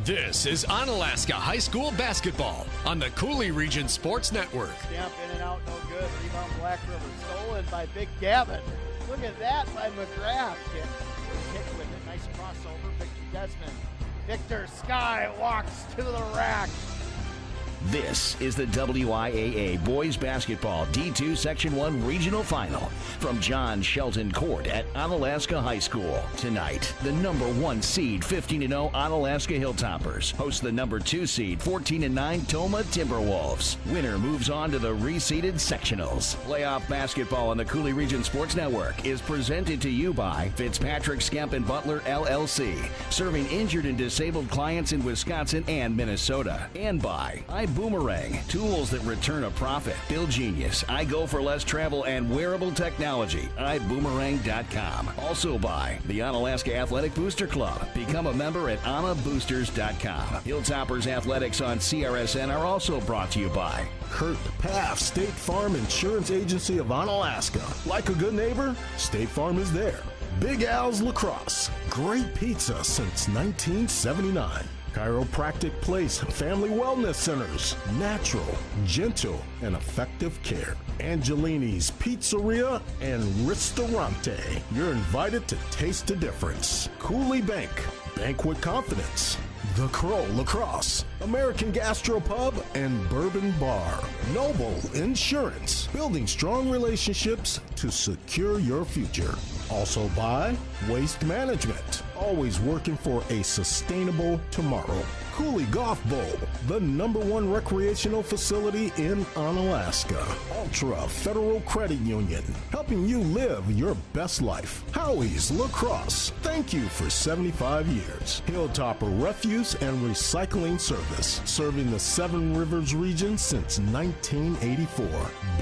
This is Onalaska High School basketball on the Coulee Region Sports Network. Jump in and out, no good. Rebound Black River, stolen by Big Gavin. Look at that by McGrath. Hit with it, nice crossover. Victor Desmond. Victor Sky walks to the rack. This is the WIAA Boys Basketball D2 Section 1 Regional Final from John Shelton Court at Onalaska High School. Tonight, the number 1 seed 15-0 Onalaska Hilltoppers host the number 2 seed 14-9 Tomah Timberwolves. Winner moves on to the reseeded sectionals. Playoff basketball on the Coulee Region Sports Network is presented to you by Fitzpatrick, Skemp & Butler, LLC, serving injured and disabled clients in Wisconsin and Minnesota. And by Boomerang, tools that return a profit. Bill Genius, I Go for Less Travel and Wearable Technology, iboomerang.com. Also by the Onalaska Athletic Booster Club. Become a member at onaboosters.com. Hilltoppers Athletics on CRSN are also brought to you by Kurt Paff, State Farm Insurance Agency of Onalaska. Like a good neighbor, State Farm is there. Big Al's Lacrosse, great pizza since 1979. Chiropractic Place Family Wellness Centers. Natural, gentle, and effective care. Angelini's Pizzeria and Ristorante. You're invited to taste the difference. Coulee Bank. Bank with confidence. The Crow Lacrosse. American Gastropub and Bourbon Bar. Noble Insurance. Building strong relationships to secure your future. Also by Waste Management. Always working for a sustainable tomorrow. Coulee Golf Bowl, the number 1 recreational facility in Onalaska. Ultra Federal Credit Union, helping you live your best life. Howie's Lacrosse, thank you for 75 years. Hilltopper Refuse and Recycling Service, serving the Seven Rivers region since 1984.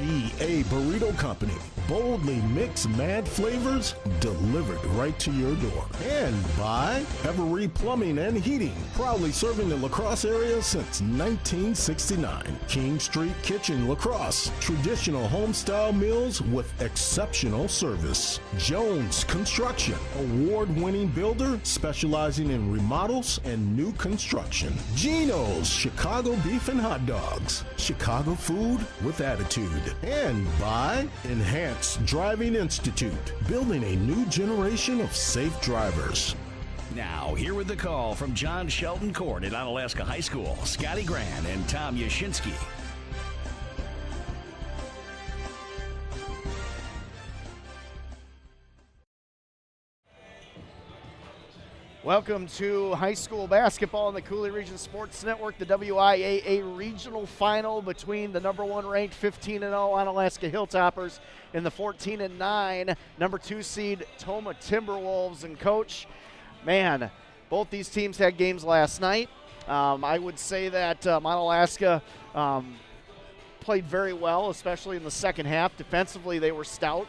B.A. Burrito Company, boldly mix mad flavors, delivered right to your door. And by Every Plumbing and Heating, proudly serving the La Crosse area since 1969. King Street Kitchen La Crosse, traditional home-style meals with exceptional service. Jones Construction, award-winning builder specializing in remodels and new construction. Geno's Chicago Beef and Hot Dogs, Chicago food with attitude. And by Enhanced Driving Institute, building a new generation of safe drivers. Now, here with the call from John Shelton Court at Onalaska High School, Scotty Gran and Tom Yashinsky. Welcome to high school basketball on the Coulee Region Sports Network, the WIAA Regional Final between the number 1 ranked 15-0 Onalaska Hilltoppers and the 14-9 number 2 seed Tomah Timberwolves. And Coach, man, both these teams had games last night. I would say that Onalaska played very well, especially in the second half. Defensively, they were stout.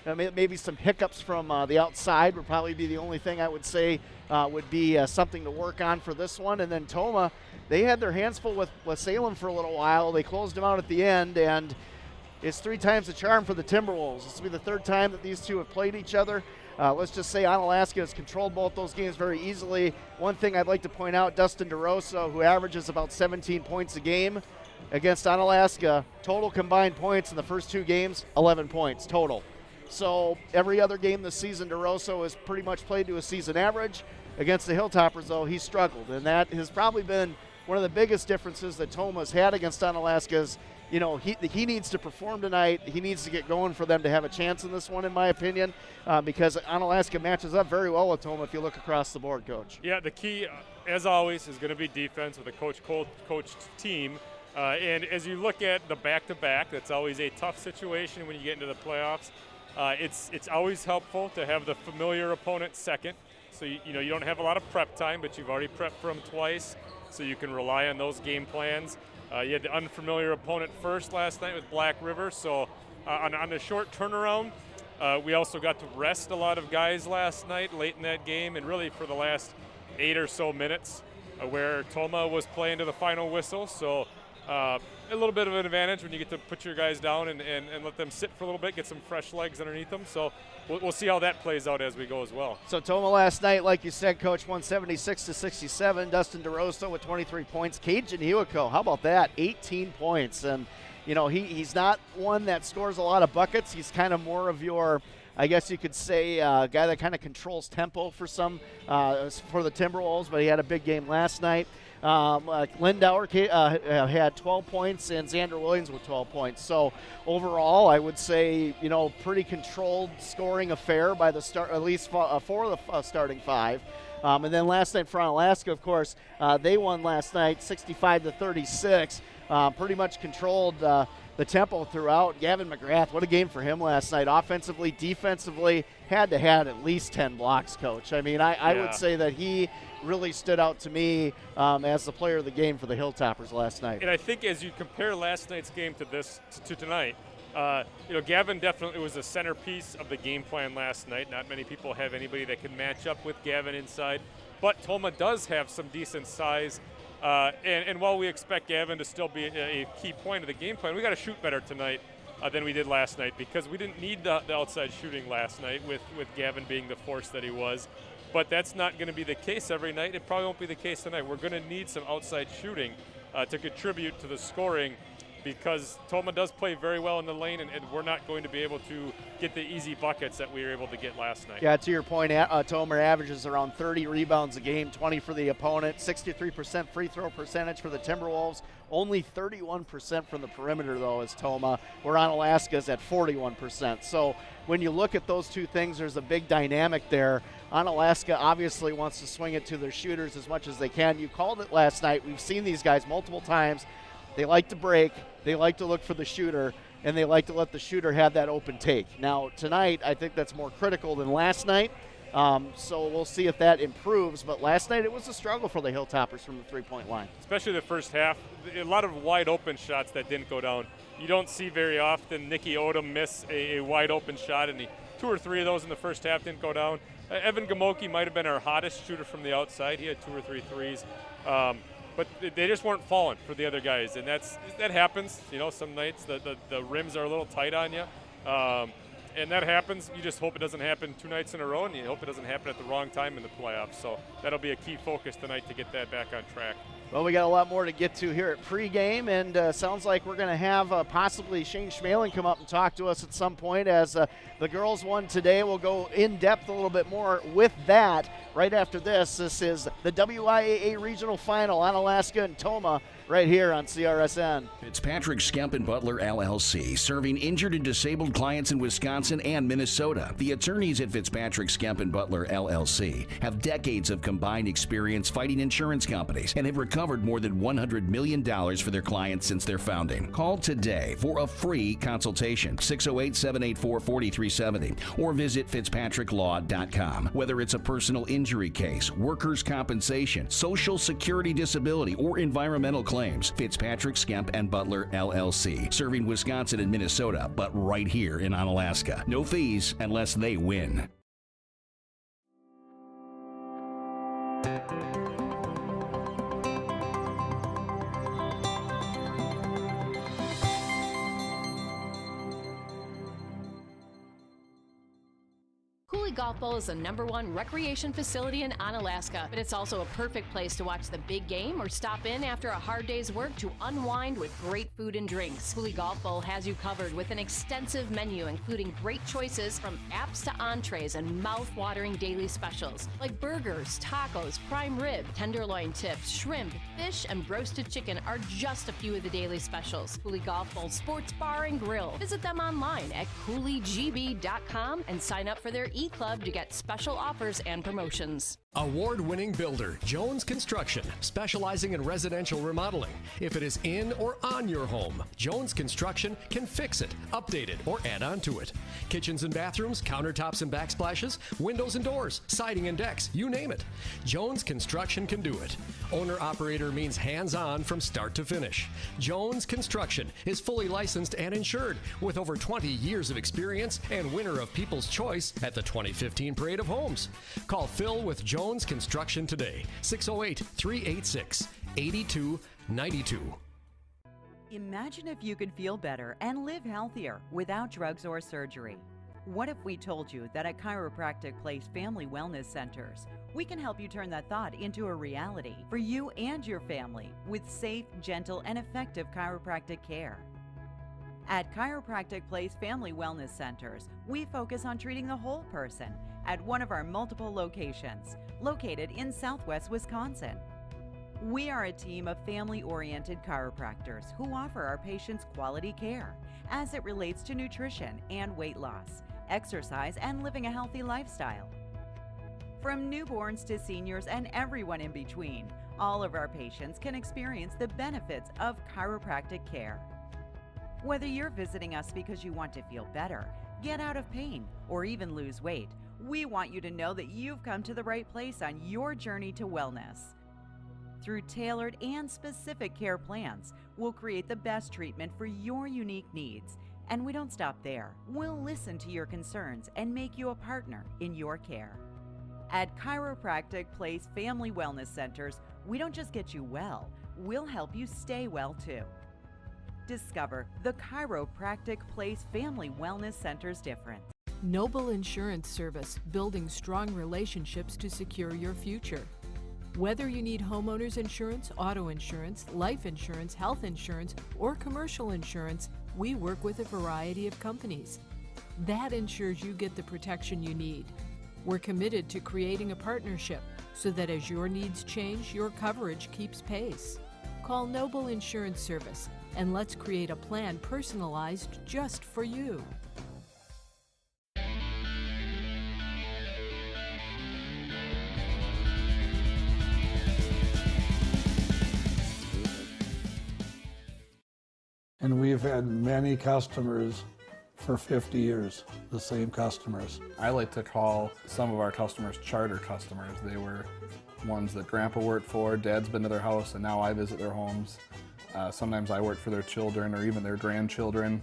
Maybe some hiccups from the outside would probably be the only thing I would say would be something to work on for this one. And then Tomah, they had their hands full with Salem for a little while. They closed them out at the end, and it's 3 times the charm for the Timberwolves. This will be the 3rd time that these two have played each other. Let's just say Onalaska has controlled both those games very easily. One thing I'd like to point out, Dustin DeRosa, who averages about 17 points a game against Onalaska, total combined points in the first 2 games, 11 points total. So every other game this season, DeRosa has pretty much played to a season average. Against the Hilltoppers, though, he struggled, and that has probably been one of the biggest differences that Tomah's had against Onalaska's. You know, he needs to perform tonight. He needs to get going for them to have a chance in this one, in my opinion, because Onalaska matches up very well with Tomah if you look across the board, Coach. Yeah, the key, as always, is going to be defense with a coached team. And as you look at the back-to-back, that's always a tough situation when you get into the playoffs. It's always helpful to have the familiar opponent second. So, you don't have a lot of prep time, but you've already prepped for them twice, so you can rely on those game plans. You had the unfamiliar opponent first last night with Black River, so on a short turnaround, we also got to rest a lot of guys last night late in that game, and really for the last 8 or so minutes where Tomah was playing to the final whistle. So a little bit of an advantage when you get to put your guys down and let them sit for a little bit, get some fresh legs underneath them. So we'll see how that plays out as we go as well. So Tomah last night, like you said, Coach, 176-67. Dustin DeRosa with 23 points. Cajun Hewico, how about that? 18 points. And, you know, he's not one that scores a lot of buckets. He's kind of more of your, I guess you could say, guy that kind of controls tempo for for the Timberwolves, but he had a big game last night. Lindauer had 12 points and Xander Williams with 12 points. So overall, I would say, you know, pretty controlled scoring affair by the start, at least four of the starting five. And then last night for Onalaska, of course, they won last night 65-36. Pretty much controlled the tempo throughout. Gavin McGrath, what a game for him last night. Offensively, defensively, had to have at least 10 blocks, Coach. I mean, I would say that he really stood out to me as the player of the game for the Hilltoppers last night. And I think as you compare last night's game to tonight, you know, Gavin definitely was the centerpiece of the game plan last night. Not many people have anybody that can match up with Gavin inside, but Tomah does have some decent size. And while we expect Gavin to still be a key point of the game plan, we got to shoot better tonight than we did last night, because we didn't need the outside shooting last night with Gavin being the force that he was. But that's not going to be the case every night. It probably won't be the case tonight. We're going to need some outside shooting to contribute to the scoring, because Tomah does play very well in the lane, and we're not going to be able to get the easy buckets that we were able to get last night. Yeah, to your point, Tomah averages around 30 rebounds a game, 20 for the opponent, 63% free throw percentage for the Timberwolves, only 31% from the perimeter, though, is Tomah, where Onalaska's at 41%. So when you look at those two things, there's a big dynamic there. Onalaska obviously wants to swing it to their shooters as much as they can. You called it last night. We've seen these guys multiple times. They like to break, they like to look for the shooter, and they like to let the shooter have that open take. Now, tonight, I think that's more critical than last night, so we'll see if that improves. But last night, it was a struggle for the Hilltoppers from the three-point line. Especially the first half, a lot of wide-open shots that didn't go down. You don't see very often Nicky Odom miss a wide-open shot, and 2 or 3 of those in the first half didn't go down. Evan Gamoki might have been our hottest shooter from the outside. He had 2 or 3 threes. But they just weren't falling for the other guys, and that happens. You know, some nights the rims are a little tight on you, and that happens. You just hope it doesn't happen 2 nights in a row, and you hope it doesn't happen at the wrong time in the playoffs. So that'll be a key focus tonight to get that back on track. Well, we got a lot more to get to here at pregame, and sounds like we're going to have possibly Shane Schmalin come up and talk to us at some point, as the girls won today. We'll go in depth a little bit more with that right after this. This is the WIAA Regional Final, Onalaska and Tomah, right here on CRSN. Fitzpatrick Skemp and Butler LLC, serving injured and disabled clients in Wisconsin and Minnesota. The attorneys at Fitzpatrick Skemp and Butler LLC have decades of combined experience fighting insurance companies and have recovered more than $100 million for their clients since their founding. Call today for a free consultation, 608-784-4370, or visit fitzpatricklaw.com. Whether it's a personal injury case, workers' compensation, social security disability, or environmental claims, Fitzpatrick Skemp and Butler LLC, serving Wisconsin and Minnesota, but right here in Onalaska. No fees unless they win. Golf Bowl is the #1 recreation facility in Onalaska, but it's also a perfect place to watch the big game or stop in after a hard day's work to unwind with great food and drinks. Cooley Golf Bowl has you covered with an extensive menu, including great choices from apps to entrees and mouth-watering daily specials like burgers, tacos, prime rib, tenderloin tips, shrimp, fish, and roasted chicken are just a few of the daily specials. Cooley Golf Bowl Sports Bar and Grill. Visit them online at CooleyGB.com and sign up for their e-club to get special offers and promotions. Award-winning builder Jones Construction, specializing in residential remodeling. If it is in or on your home, Jones Construction can fix it, update it, or add on to it. Kitchens and bathrooms, countertops and backsplashes, windows and doors, siding and decks, you name it. Jones Construction can do it. Owner-operator means hands-on from start to finish. Jones Construction is fully licensed and insured with over 20 years of experience and winner of People's Choice at the 2015 Parade of Homes. Call Phil with Jones Construction today, 608-386-8292. Imagine if you could feel better and live healthier without drugs or surgery. What if we told you that at Chiropractic Place Family Wellness Centers, we can help you turn that thought into a reality for you and your family with safe, gentle, and effective chiropractic care? At Chiropractic Place Family Wellness Centers, we focus on treating the whole person at one of our multiple locations, located in Southwest Wisconsin. We are a team of family-oriented chiropractors who offer our patients quality care as it relates to nutrition and weight loss, exercise, and living a healthy lifestyle. From newborns to seniors and everyone in between, all of our patients can experience the benefits of chiropractic care. Whether you're visiting us because you want to feel better, get out of pain, or even lose weight, we want you to know that you've come to the right place on your journey to wellness. Through tailored and specific care plans, we'll create the best treatment for your unique needs. And we don't stop there. We'll listen to your concerns and make you a partner in your care. At Chiropractic Place Family Wellness Centers, we don't just get you well, we'll help you stay well too. Discover the Chiropractic Place Family Wellness Center's difference. Noble Insurance Service, building strong relationships to secure your future. Whether you need homeowners insurance, auto insurance, life insurance, health insurance, or commercial insurance, we work with a variety of companies. That ensures you get the protection you need. We're committed to creating a partnership so that as your needs change, your coverage keeps pace. Call Noble Insurance Service and let's create a plan personalized just for you. And we've had many customers for 50 years, the same customers. I like to call some of our customers charter customers. They were ones that Grandpa worked for, Dad's been to their house, and now I visit their homes. Sometimes I work for their children or even their grandchildren.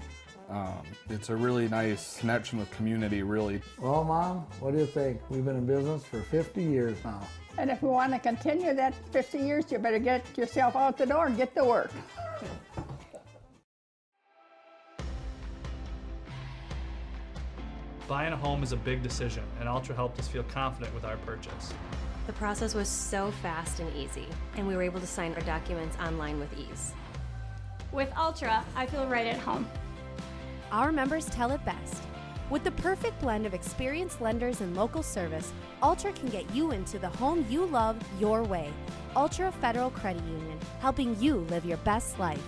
It's a really nice connection with community, really. Well, Mom, what do you think? We've been in business for 50 years now. And if we want to continue that 50 years, you better get yourself out the door and get to work. Buying a home is a big decision, and Ultra helped us feel confident with our purchase. The process was so fast and easy, and we were able to sign our documents online with ease. With Ultra, I feel right at home. Our members tell it best. With the perfect blend of experienced lenders and local service, Ultra can get you into the home you love your way. Ultra Federal Credit Union, helping you live your best life.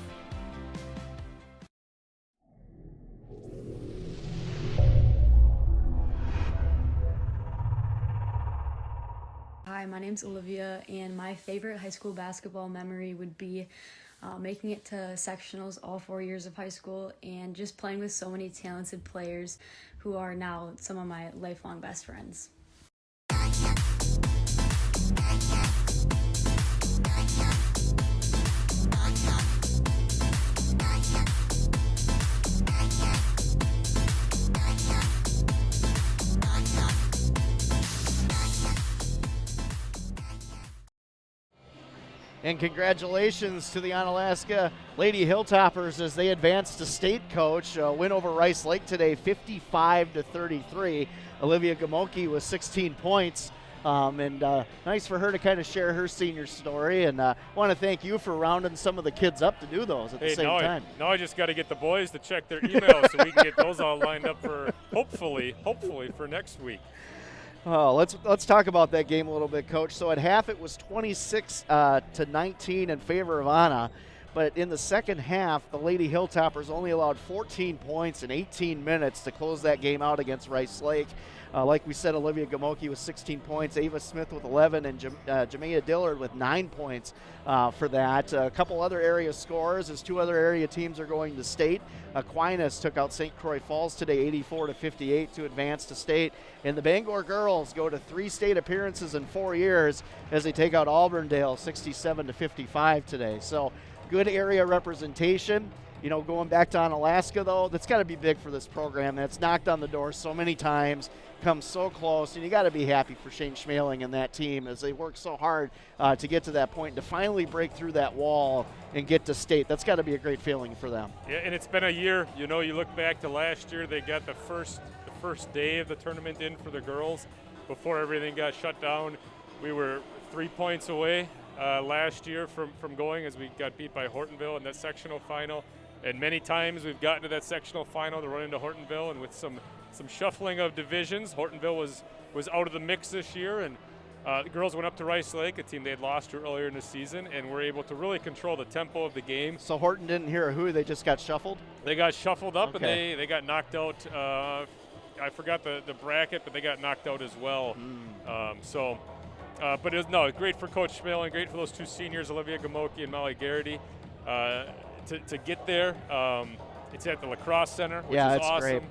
Hi, my name's Olivia, and my favorite high school basketball memory would be making it to sectionals all 4 years of high school and just playing with so many talented players who are now some of my lifelong best friends. And congratulations to the Onalaska Lady Hilltoppers as they advance to state, Coach. Win over Rice Lake today, 55-33. Olivia Gamoki with 16 points. Nice for her to kind of share her senior story. And I want to thank you for rounding some of the kids up to do those at the same time. Now I just got to get the boys to check their emails so we can get those all lined up for hopefully for next week. Oh, let's talk about that game a little bit, Coach. So at half it was 26-19 in favor of Anna, but in the second half, the Lady Hilltoppers only allowed 14 points in 18 minutes to close that game out against Rice Lake. Like we said, Olivia Gamoki with 16 points, Ava Smith with 11, and Jamea Dillard with 9 points for that. A couple other area scores as two other area teams are going to state. Aquinas took out St. Croix Falls today, 84-58 to advance to state. And the Bangor girls go to 3 state appearances in 4 years as they take out Auburndale, 67-55 today. So good area representation. Going back to Onalaska, though, that's got to be big for this program. That's knocked on the door so many times, come so close, and you got to be happy for Shane Schmeling and that team as they work so hard to get to that point and to finally break through that wall and get to state. That's got to be a great feeling for them. Yeah, and it's been a year. You look back to last year, they got the first day of the tournament in for the girls before everything got shut down. We were 3 points away last year from going as we got beat by Hortonville in that sectional final. And many times we've gotten to that sectional final to run into Hortonville, and with some shuffling of divisions, Hortonville was out of the mix this year, and the girls went up to Rice Lake, a team they had lost to earlier in the season, and were able to really control the tempo of the game. So Horton didn't hear who, they just got shuffled? They got shuffled up, okay. And they got knocked out. I forgot the bracket, but they got knocked out as well. But it was great for Coach Schmeling, great for those two seniors, Olivia Gamoki and Molly Garrity. To get there. It's at the Lacrosse Center, which is awesome. Great.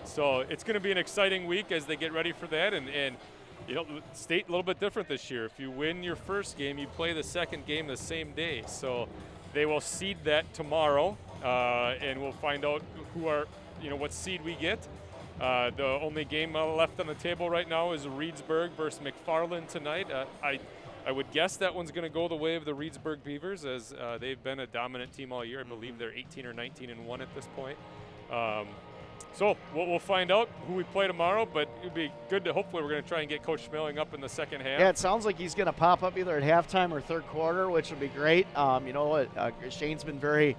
So it's going to be an exciting week as they get ready for that. And state a little bit different this year. If you win your first game, you play the second game the same day. So they will seed that tomorrow, and we'll find out what seed we get. The only game left on the table right now is Reedsburg versus McFarland tonight. I would guess that one's going to go the way of the Reedsburg Beavers, as they've been a dominant team all year. I believe they're 18 or 19-1 at this point. So we'll find out who we play tomorrow, but it'd be good to, hopefully we're going to try and get Coach Schmeling up in the second half. Yeah, it sounds like he's going to pop up either at halftime or third quarter, which would be great. Shane's been very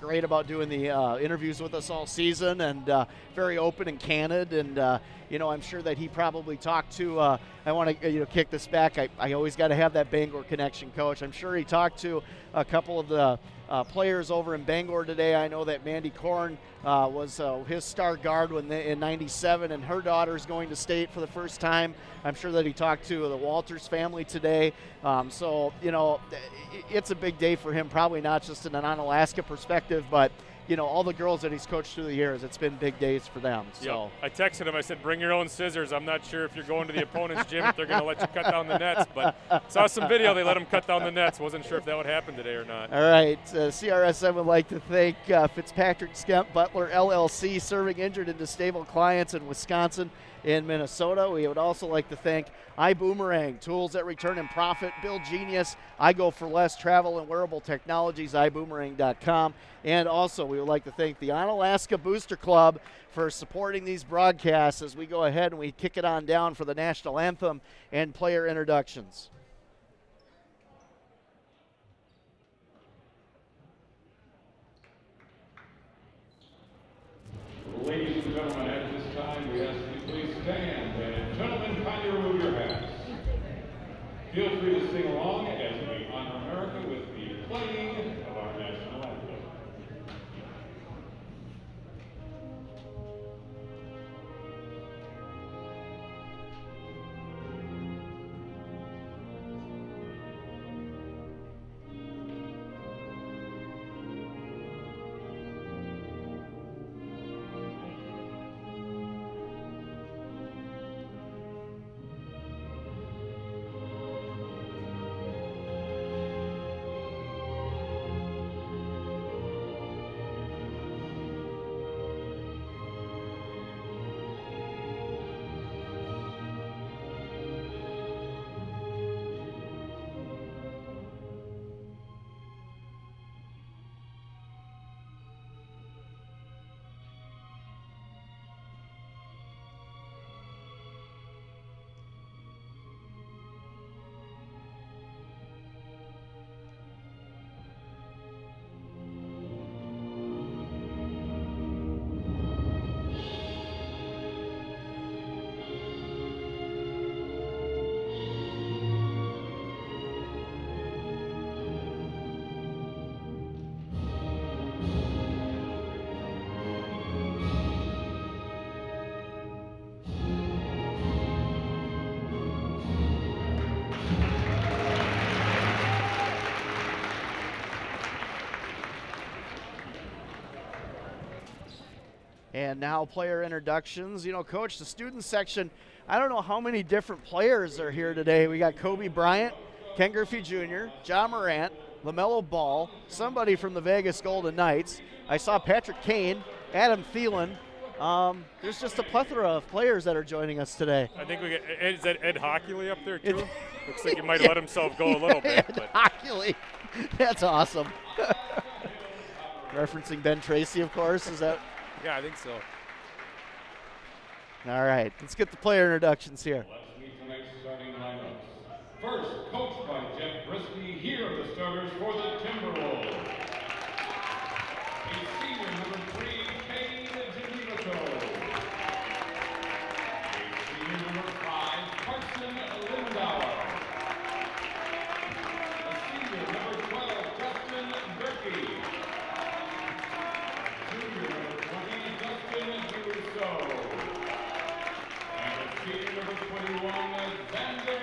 great about doing the interviews with us all season, and very open and candid. And I'm sure that he probably talked to. I want to kick this back. I always got to have that Bangor connection, Coach. I'm sure he talked to a couple of the players over in Bangor today. I know that Mandy Korn was his star guard in '97, and her daughter's going to state for the first time. I'm sure that he talked to the Walters family today. It's a big day for him, probably not just in an Onalaska perspective, but all the girls that he's coached through the years, it's been big days for them. So I texted him. I said, bring your own scissors. I'm not sure if you're going to the opponent's gym if they're going to let you cut down the nets, but saw some video. They let him cut down the nets. Wasn't sure if that would happen today or not. All right. CRSM would like to thank Fitzpatrick Skemp Butler LLC, serving injured and disabled clients in Wisconsin and Minnesota. We would also like to thank iBoomerang, tools that return in profit, Build Genius, I Go for Less, travel and wearable technologies, iBoomerang.com. And also we would like to thank the Onalaska Booster Club for supporting these broadcasts as we go ahead and we kick it on down for the national anthem and player introductions. Ladies and gentlemen, at this time, we ask you please stand, and gentlemen, kindly remove your hats. Feel free to sing along as we honor America with the playing of our national anthem. And now player introductions. Coach, the student section, I don't know how many different players are here today. We got Kobe Bryant, Ken Griffey Jr., John Morant, LaMelo Ball, somebody from the Vegas Golden Knights. I saw Patrick Kane, Adam Thielen. There's just a plethora of players that are joining us today. I think we get is that Ed Hockley up there too? Looks like he might have let himself go a little bit. Ed Hockley. That's awesome. Referencing Ben Tracy, of course. Is that? Yeah, I think so. All right, let's get the player introductions here. Let's meet the next starting lineups. First, coached by Jeff Brisky, here are the starters for the Timberwolves. A senior, number 3, Kane Janivico. A senior, number 5, Carson Lindauer. A senior, number 12, Justin Gerke. Junior, number 20, Justin Russo. Senior number 21, Xander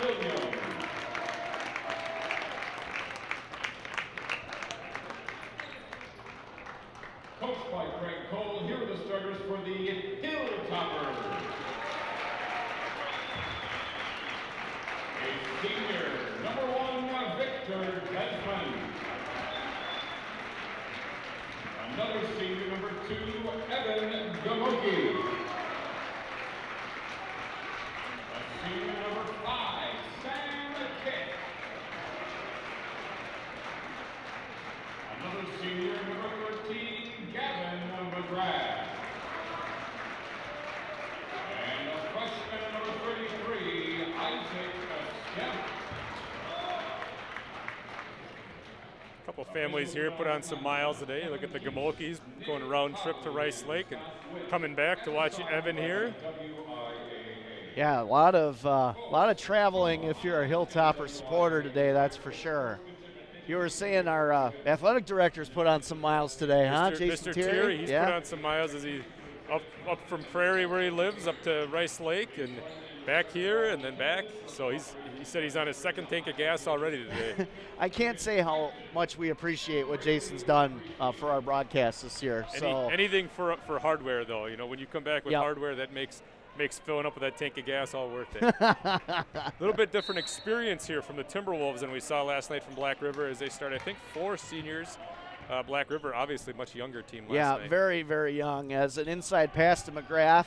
Williams. Coached by Craig Cole, here are the starters for the Hilltoppers. A senior, number 1, Victor Desmond. Another senior, number 2, Evan Gamoki. Senior number 5, Sam Kick. Another senior, number 13, Gavin McGrath. And a freshman, number 33, Isaac Skemp. A couple families here put on some miles today. Look at the Gamolkis going a round trip to Rice Lake and coming back to watch Evan here. Yeah, a lot of traveling if you're a Hilltopper supporter today, that's for sure. You were saying our athletic director's put on some miles today, huh, Jason Mr. Thierry? Thierry, he's put on some miles as he up from Prairie where he lives up to Rice Lake and back here and then back. So he said he's on his second tank of gas already today. I can't say how much we appreciate what Jason's done for our broadcast this year. Anything for hardware though, you know, when you come back with hardware that makes filling up with that tank of gas all worth it. A little bit different experience here from the Timberwolves than we saw last night from Black River as they start, I think, 4 seniors. Black River, obviously much younger team last night. Yeah, very, very young. As an inside pass to McGrath,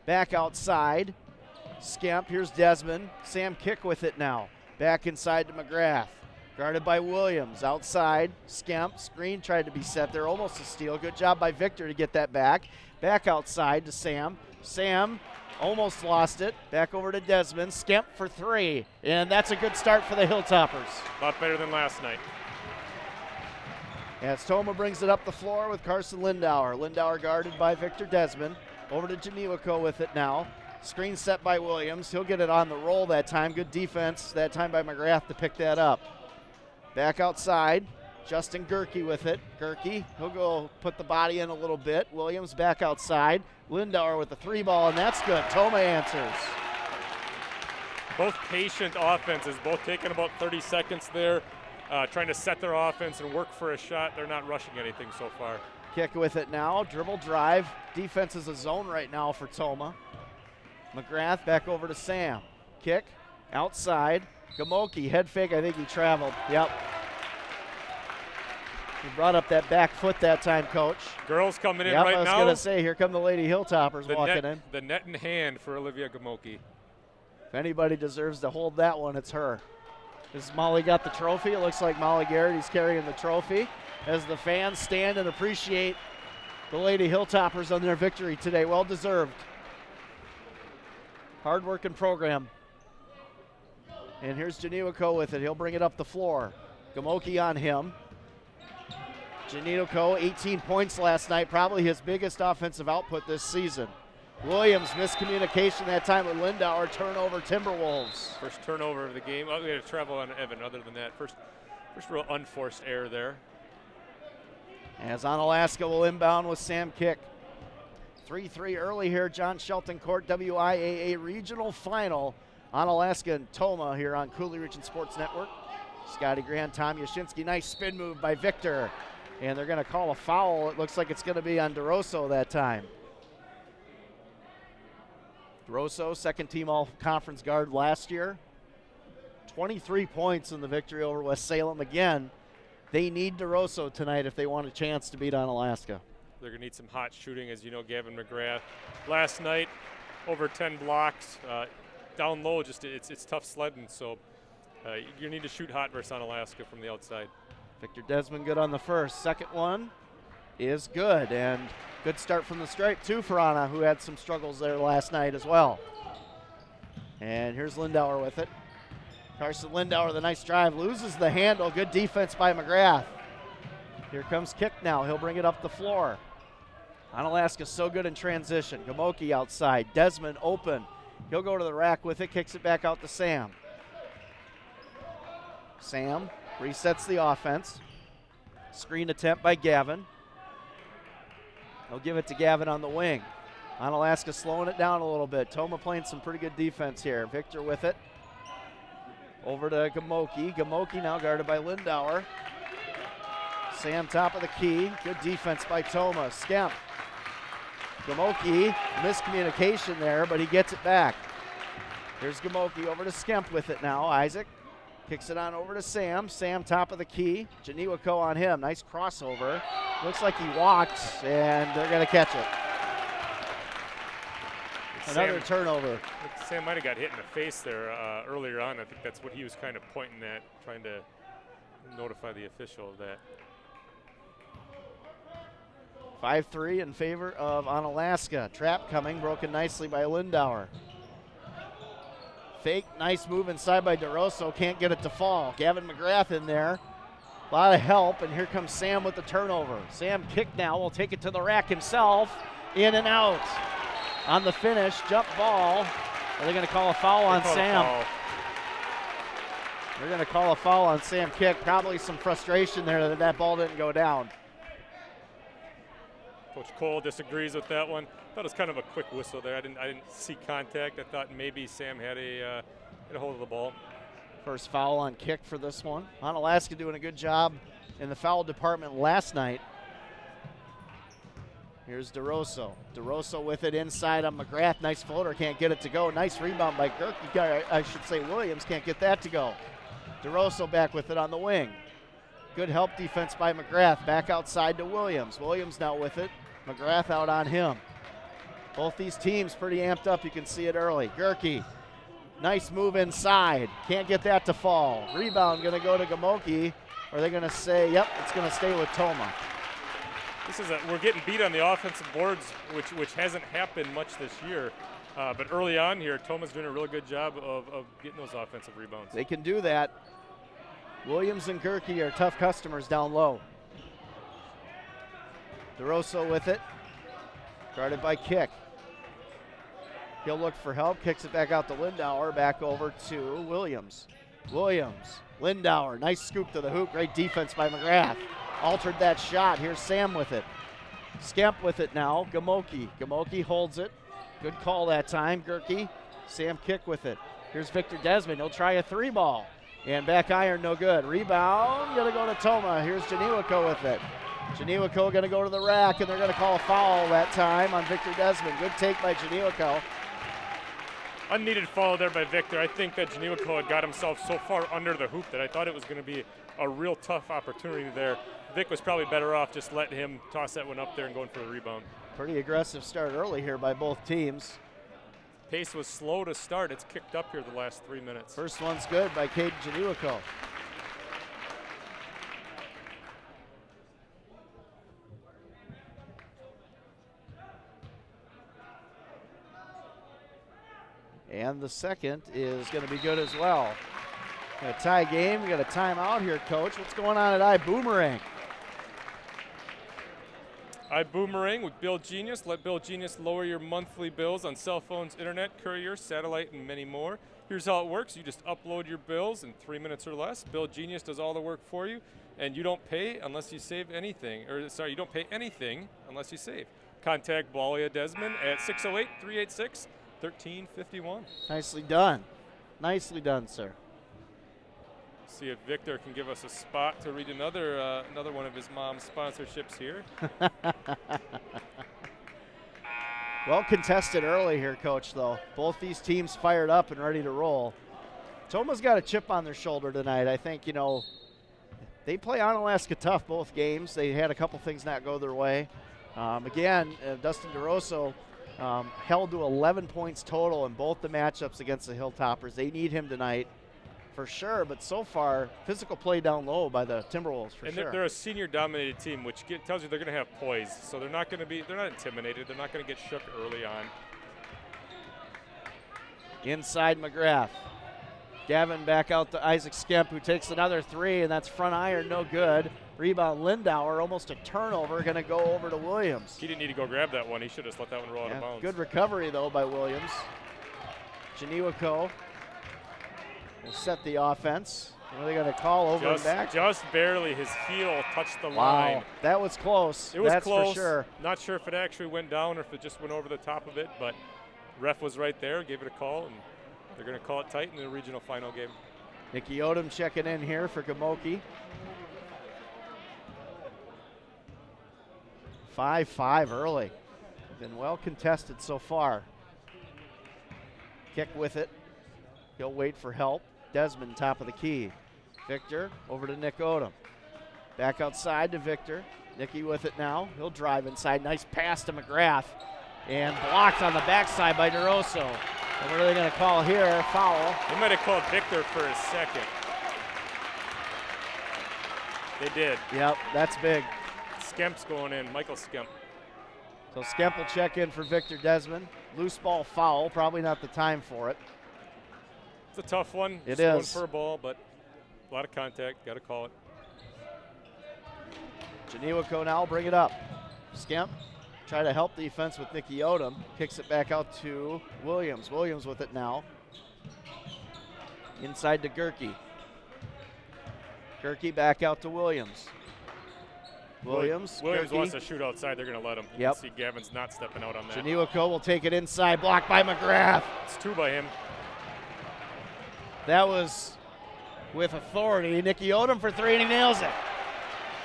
back outside. Skemp, here's Desmond. Sam Kick with it now. Back inside to McGrath. Guarded by Williams. Outside, Skemp. Screen tried to be set there. Almost a steal. Good job by Victor to get that back. Back outside to Sam. Sam almost lost it. Back over to Desmond. Skemp for 3. And that's a good start for the Hilltoppers. A lot better than last night. As Tomah brings it up the floor with Carson Lindauer. Lindauer guarded by Victor Desmond. Over to Janivico with it now. Screen set by Williams. He'll get it on the roll that time. Good defense that time by McGrath to pick that up. Back outside. Justin Gerke with it. Gerke, he'll go put the body in a little bit. Williams back outside. Lindauer with the 3 ball, and that's good. Tomah answers. Both patient offenses, both taking about 30 seconds there, trying to set their offense and work for a shot. They're not rushing anything so far. Kick with it now. Dribble drive. Defense is a zone right now for Tomah. McGrath back over to Sam. Kick outside. Gamoki, head fake. I think he traveled. Yep. He brought up that back foot that time, Coach. Girls coming in right now. I was going to say, here come the Lady Hilltoppers walking in. The net in hand for Olivia Gamoki. If anybody deserves to hold that one, it's her. Has Molly got the trophy? It looks like Molly Garrity's carrying the trophy as the fans stand and appreciate the Lady Hilltoppers on their victory today. Well deserved. Hard-working program. And here's Janivico with it. He'll bring it up the floor. Gamoki on him. Janivico, 18 points last night, probably his biggest offensive output this season. Williams, miscommunication that time with Lindauer, turnover Timberwolves. First turnover of the game. Oh, we had a travel on Evan other than that. First real unforced error there. As Onalaska will inbound with Sam Kick. 3-3 early here, John Shelton Court, WIAA Regional Final. Onalaska and Tomah here on Cooley Region Sports Network. Scotty Gran Tom Yashinsky, nice spin move by Victor. And they're going to call a foul. It looks like it's going to be on DeRosso that time. DeRosso, second team all-conference guard last year. 23 points in the victory over West Salem again. They need DeRosso tonight if they want a chance to beat Onalaska. They're going to need some hot shooting, as you know, Gavin McGrath. Last night, over 10 blocks. Down low, just it's tough sledding, so you need to shoot hot versus Onalaska from the outside. Victor Desmond good on the first. Second one is good, and good start from the stripe, too, for Anna, who had some struggles there last night as well. And here's Lindauer with it. Carson Lindauer, the nice drive, loses the handle. Good defense by McGrath. Here comes kick now. He'll bring it up the floor. Onalaska's so good in transition. Gamoki outside. Desmond open. He'll go to the rack with it, kicks it back out to Sam. Sam resets the offense. Screen attempt by Gavin. He'll give it to Gavin on the wing. Onalaska slowing it down a little bit. Tomah playing some pretty good defense here. Victor with it. Over to Gamoki. Gamoki now guarded by Lindauer. Sam top of the key. Good defense by Tomah. Skemp. Gamoki, miscommunication there, but he gets it back. Here's Gamoki over to Skemp with it now. Isaac kicks it on over to Sam. Sam top of the key. Janiwako on him. Nice crossover. Looks like he walked, and they're going to catch it. Another turnover. Sam might have got hit in the face there earlier on. I think that's what he was kind of pointing at, trying to notify the official of that. 5-3 in favor of Onalaska. Trap coming, broken nicely by Lindauer. Fake, nice move inside by DeRosso. Can't get it to fall. Gavin McGrath in there. A lot of help, and here comes Sam with the turnover. Sam kick now, will take it to the rack himself. In and out. On the finish, jump ball. Are they going to call a foul on Sam? They're going to call a foul on Sam Kick. Probably some frustration there that that ball didn't go down. Coach Cole disagrees with that one. Thought it was kind of a quick whistle there. I didn't see contact. I thought maybe Sam had a hold of the ball. First foul on Kick for this one. Onalaska doing a good job in the foul department last night. Here's DeRosso. DeRosso with it inside on McGrath. Nice floater, can't get it to go. Nice rebound by Gerke. I should say Williams can't get that to go. DeRosso back with it on the wing. Good help defense by McGrath. Back outside to Williams. Williams now with it. McGrath out on him. Both these teams pretty amped up. You can see it early. Gerke, nice move inside. Can't get that to fall. Rebound going to go to Gamoki. Or are they going to say, yep, it's going to stay with Tomah. We're getting beat on the offensive boards, which hasn't happened much this year. But early on here, Tomah's doing a really good job of getting those offensive rebounds. They can do that. Williams and Gerke are tough customers down low. DeRosso with it. Guarded by Kick. He'll look for help. Kicks it back out to Lindauer. Back over to Williams. Williams. Lindauer. Nice scoop to the hoop. Great defense by McGrath. Altered that shot. Here's Sam with it. Skemp with it now. Gamoki. Gamoki holds it. Good call that time. Gerke. Sam Kick with it. Here's Victor Desmond. He'll try a three ball. And back iron, no good. Rebound, gonna go to Tomah. Here's Janiwako with it. Janiwako gonna go to the rack, and they're gonna call a foul that time on Victor Desmond. Good take by Janiwako. Unneeded foul there by Victor. I think that Janiwako had got himself so far under the hoop that I thought it was gonna be a real tough opportunity there. Vic was probably better off just letting him toss that one up there and going for the rebound. Pretty aggressive start early here by both teams. Pace was slow to start. It's kicked up here the last 3 minutes. First one's good by Caden Janiwako. And the second is going to be good as well. Got a tie game. We got a timeout here, Coach. What's going on at iBoomerang? iBoomerang with Bill Genius. Let Bill Genius lower your monthly bills on cell phones, internet, courier, satellite, and many more. Here's how it works. You just upload your bills in 3 minutes or less. Bill Genius does all the work for you, and you don't pay unless you save anything. You don't pay anything unless you save. Contact WIAA Desmond at 608-386-1351. Nicely done. Nicely done, sir. See if Victor can give us a spot to read another one of his mom's sponsorships here. Well contested early here, Coach, though. Both these teams fired up and ready to roll. Tomah's got a chip on their shoulder tonight. I think, they play Onalaska tough both games. They had a couple things not go their way. Again, Dustin DeRosso held to 11 points total in both the matchups against the Hilltoppers. They need him tonight for sure, but so far, physical play down low by the Timberwolves for sure. And they're a senior-dominated team, which tells you they're going to have poise. So they're not intimidated. They're not going to get shook early on. Inside McGrath. Gavin back out to Isaac Skemp, who takes another three, and that's front iron, no good. Rebound Lindauer, almost a turnover, going to go over to Williams. He didn't need to go grab that one. He should have just let that one roll out of bounds. Good recovery, though, by Williams. Janiwako will set the offense. What are they going to call over and back? Just barely. His heel touched the Wow, line. that was close. It was That's close. for sure. Not sure if it actually went down or if it just went over the top of it, but ref was right there, gave it a call, and they're going to call it tight in the regional final game. Nicky Odom checking in here for Gamoki. 5-5 early. Been well contested so far. Kick with it. He'll wait for help. Desmond, top of the key. Victor over to Nick Odom. Back outside to Victor. Nicky with it now. He'll drive inside. Nice pass to McGrath. And blocked on the backside by DeRosso. And what are they going to call here? Foul. They might have called Victor for a second. They did. Yep, that's big. Skemp's going in, Michael Skemp. So Skemp will check in for Victor Desmond. Loose ball foul, probably not the time for it. It's a tough one. It Going is. for a ball, but a lot of contact. Got to call it. Janiwako now will bring it up. Skemp try to help defense with Nicky Odom. Kicks it back out to Williams. Williams with it now. Inside to Gerke. Gerke back out to Williams. Williams Gerke wants to shoot outside. They're going to let him. You Yep. can see Gavin's not stepping out on that. Janiwako will take it inside. Blocked by McGrath. It's two by him. That was with authority. Nicky Odom for three, and he nails it.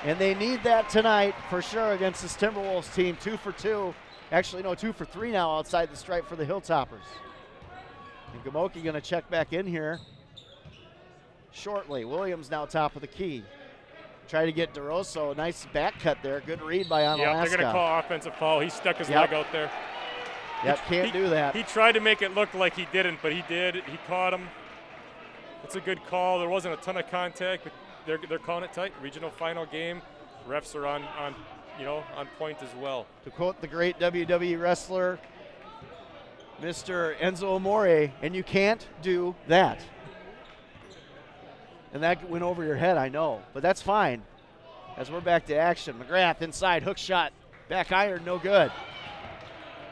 And they need that tonight for sure against this Timberwolves team. 2 for 2. Actually, no, 2 for 3 now outside the stripe for the Hilltoppers. And Gamoki going to check back in here shortly. Williams now top of the key. Try to get DeRosso. Nice back cut there. Good read by Onalaska. Yeah, they're going to call offensive foul. He stuck his leg out there. Yep, can't do that. He tried to make it look like he didn't, but he did. He caught him. It's a good call. There wasn't a ton of contact, but they're calling it tight. Regional final game. Refs are on point as well. To quote the great WWE wrestler, Mr. Enzo Amore, and you can't do that. And that went over your head, I know, but that's fine as we're back to action. McGrath inside, hook shot, back iron, no good.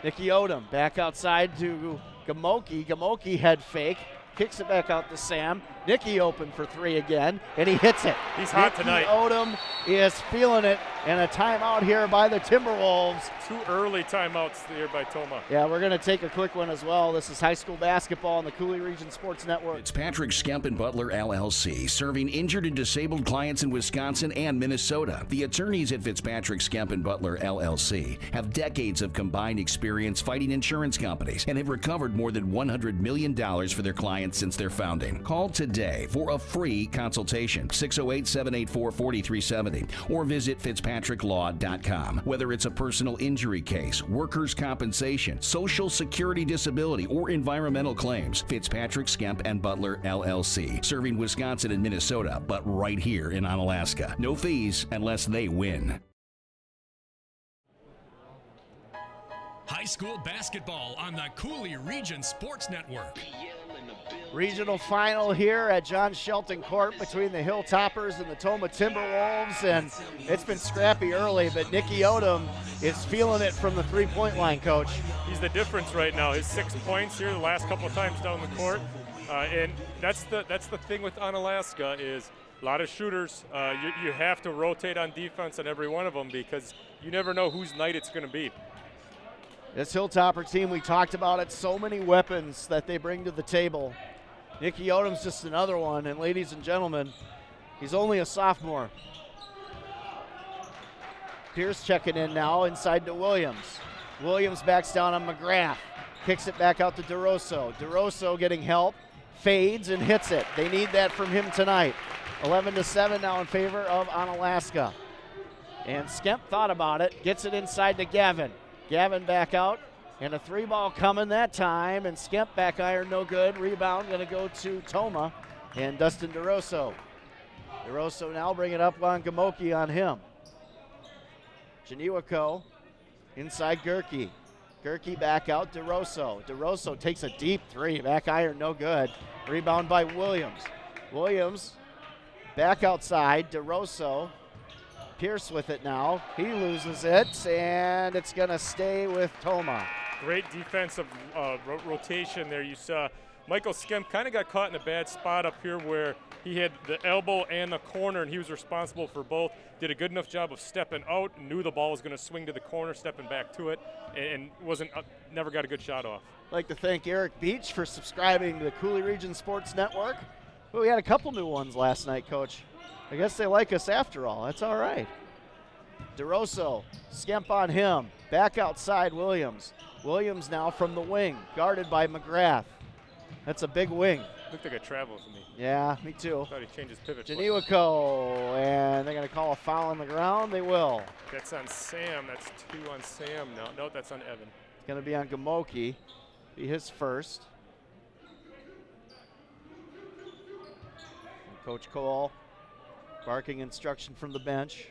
Nicky Odom back outside to Gamoki. Gamoki head fake, kicks it back out to Sam. Nicky open for three again, and he hits it. He's hot Nicky tonight. Odom is feeling it, and a timeout here by the Timberwolves. 2 early timeouts here by Tomah. Yeah, we're going to take a quick one as well. This is high school basketball on the Cooley Region Sports Network. Fitzpatrick Skemp and Butler LLC, serving injured and disabled clients in Wisconsin and Minnesota. The attorneys at Fitzpatrick Skemp and Butler LLC have decades of combined experience fighting insurance companies and have recovered more than $100 million for their clients since their founding. Call today for a free consultation, 608-784-4370, or visit fitzpatricklaw.com. Whether it's a personal injury case, workers' compensation, social security disability, or environmental claims, Fitzpatrick Skemp and Butler LLC, serving Wisconsin and Minnesota, but right here in Onalaska. No fees unless they win. High school basketball on the Cooley Region Sports Network. Regional final here at John Shelton Court between the Hilltoppers and the Tomah Timberwolves, and it's been scrappy early, but Nicky Odom is feeling it from the three-point line, Coach. He's the difference right now. His 6 points here the last couple of times down the court, and that's the thing with Onalaska is a lot of shooters. You have to rotate on defense on every one of them because you never know whose night it's going to be. This Hilltopper team, we talked about it, so many weapons that they bring to the table. Nicky Odom's just another one, and ladies and gentlemen, he's only a sophomore. Pierce checking in now inside to Williams. Williams backs down on McGrath, kicks it back out to DeRosso. DeRosso getting help, fades and hits it. They need that from him tonight. 11-7 now in favor of Onalaska. And Skemp thought about it, gets it inside to Gavin. Gavin back out, and a 3-ball coming that time, and Skemp back iron, no good. Rebound going to go to Tomah and Dustin DeRosso. DeRosso now bring it up on Gamoki on him. Janiwako inside Gerke. Gerke back out, DeRosso. DeRosso takes a deep 3, back iron, no good. Rebound by Williams. Williams back outside, DeRosso. Pierce with it now. He loses it, and it's going to stay with Tomah. Great defensive rotation there. You saw Michael Skemp kind of got caught in a bad spot up here where he had the elbow and the corner, and he was responsible for both. Did a good enough job of stepping out, knew the ball was going to swing to the corner, stepping back to it, and never got a good shot off. I'd like to thank Eric Beach for subscribing to the Coulee Region Sports Network. Well, we had a couple new ones last night, Coach. I guess they like us after all. That's all right. DeRosso, Skemp on him. Back outside, Williams. Williams now from the wing, guarded by McGrath. That's a big wing. Looked like a travel to me. Yeah, me too. Thought he changed his pivot. Janiwako, and they're going to call a foul on the ground. They will. That's on Sam. That's 2 on Sam. No, that's on Evan. It's going to be on Gamoki. Be his first. And Coach Cole barking instruction from the bench.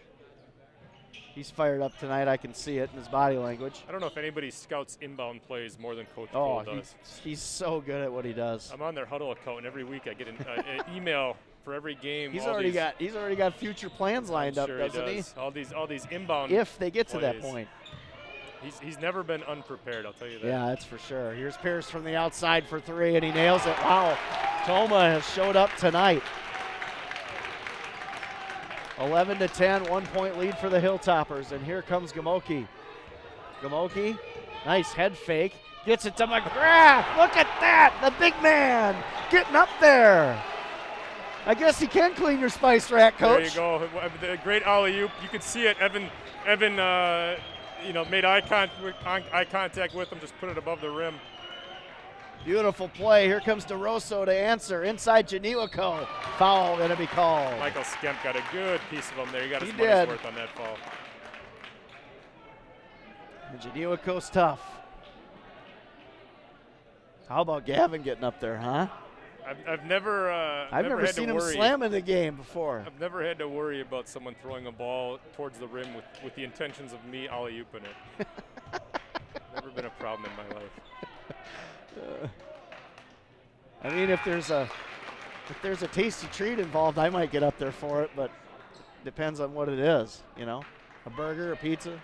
He's fired up tonight. I can see it in his body language. I don't know if anybody scouts inbound plays more than Coach Cole does. He's so good at what he does. I'm on their huddle account, and every week I get an email for every game. He's already got future plans lined up, doesn't he? All these inbound. If they get to plays. that point. He's never been unprepared, I'll tell you that. Yeah, that's for sure. Here's Pierce from the outside for 3, and he nails it. Wow, Tomah has showed up tonight. 11-10, 1-point lead for the Hilltoppers, and here comes Gamoki. Gamoki, nice head fake, gets it to McGrath. Look at that, the big man getting up there. I guess he can clean your spice rack, Coach. There you go, the great alley-oop. You could see it. Evan, made eye contact with him, just put it above the rim. Beautiful play. Here comes DeRosso to answer. Inside Janiwako. Foul going to be called. Michael Skemp got a good piece of him there. He got his money's worth on that foul. And Janiwako's tough. How about Gavin getting up there, huh? I've never seen him slam in the game before. I've never had to worry about someone throwing a ball towards the rim with the intentions of me alley-ooping it. Never been a problem in my life. I mean, if there's a tasty treat involved, I might get up there for it, but depends on what it is, a burger, a pizza.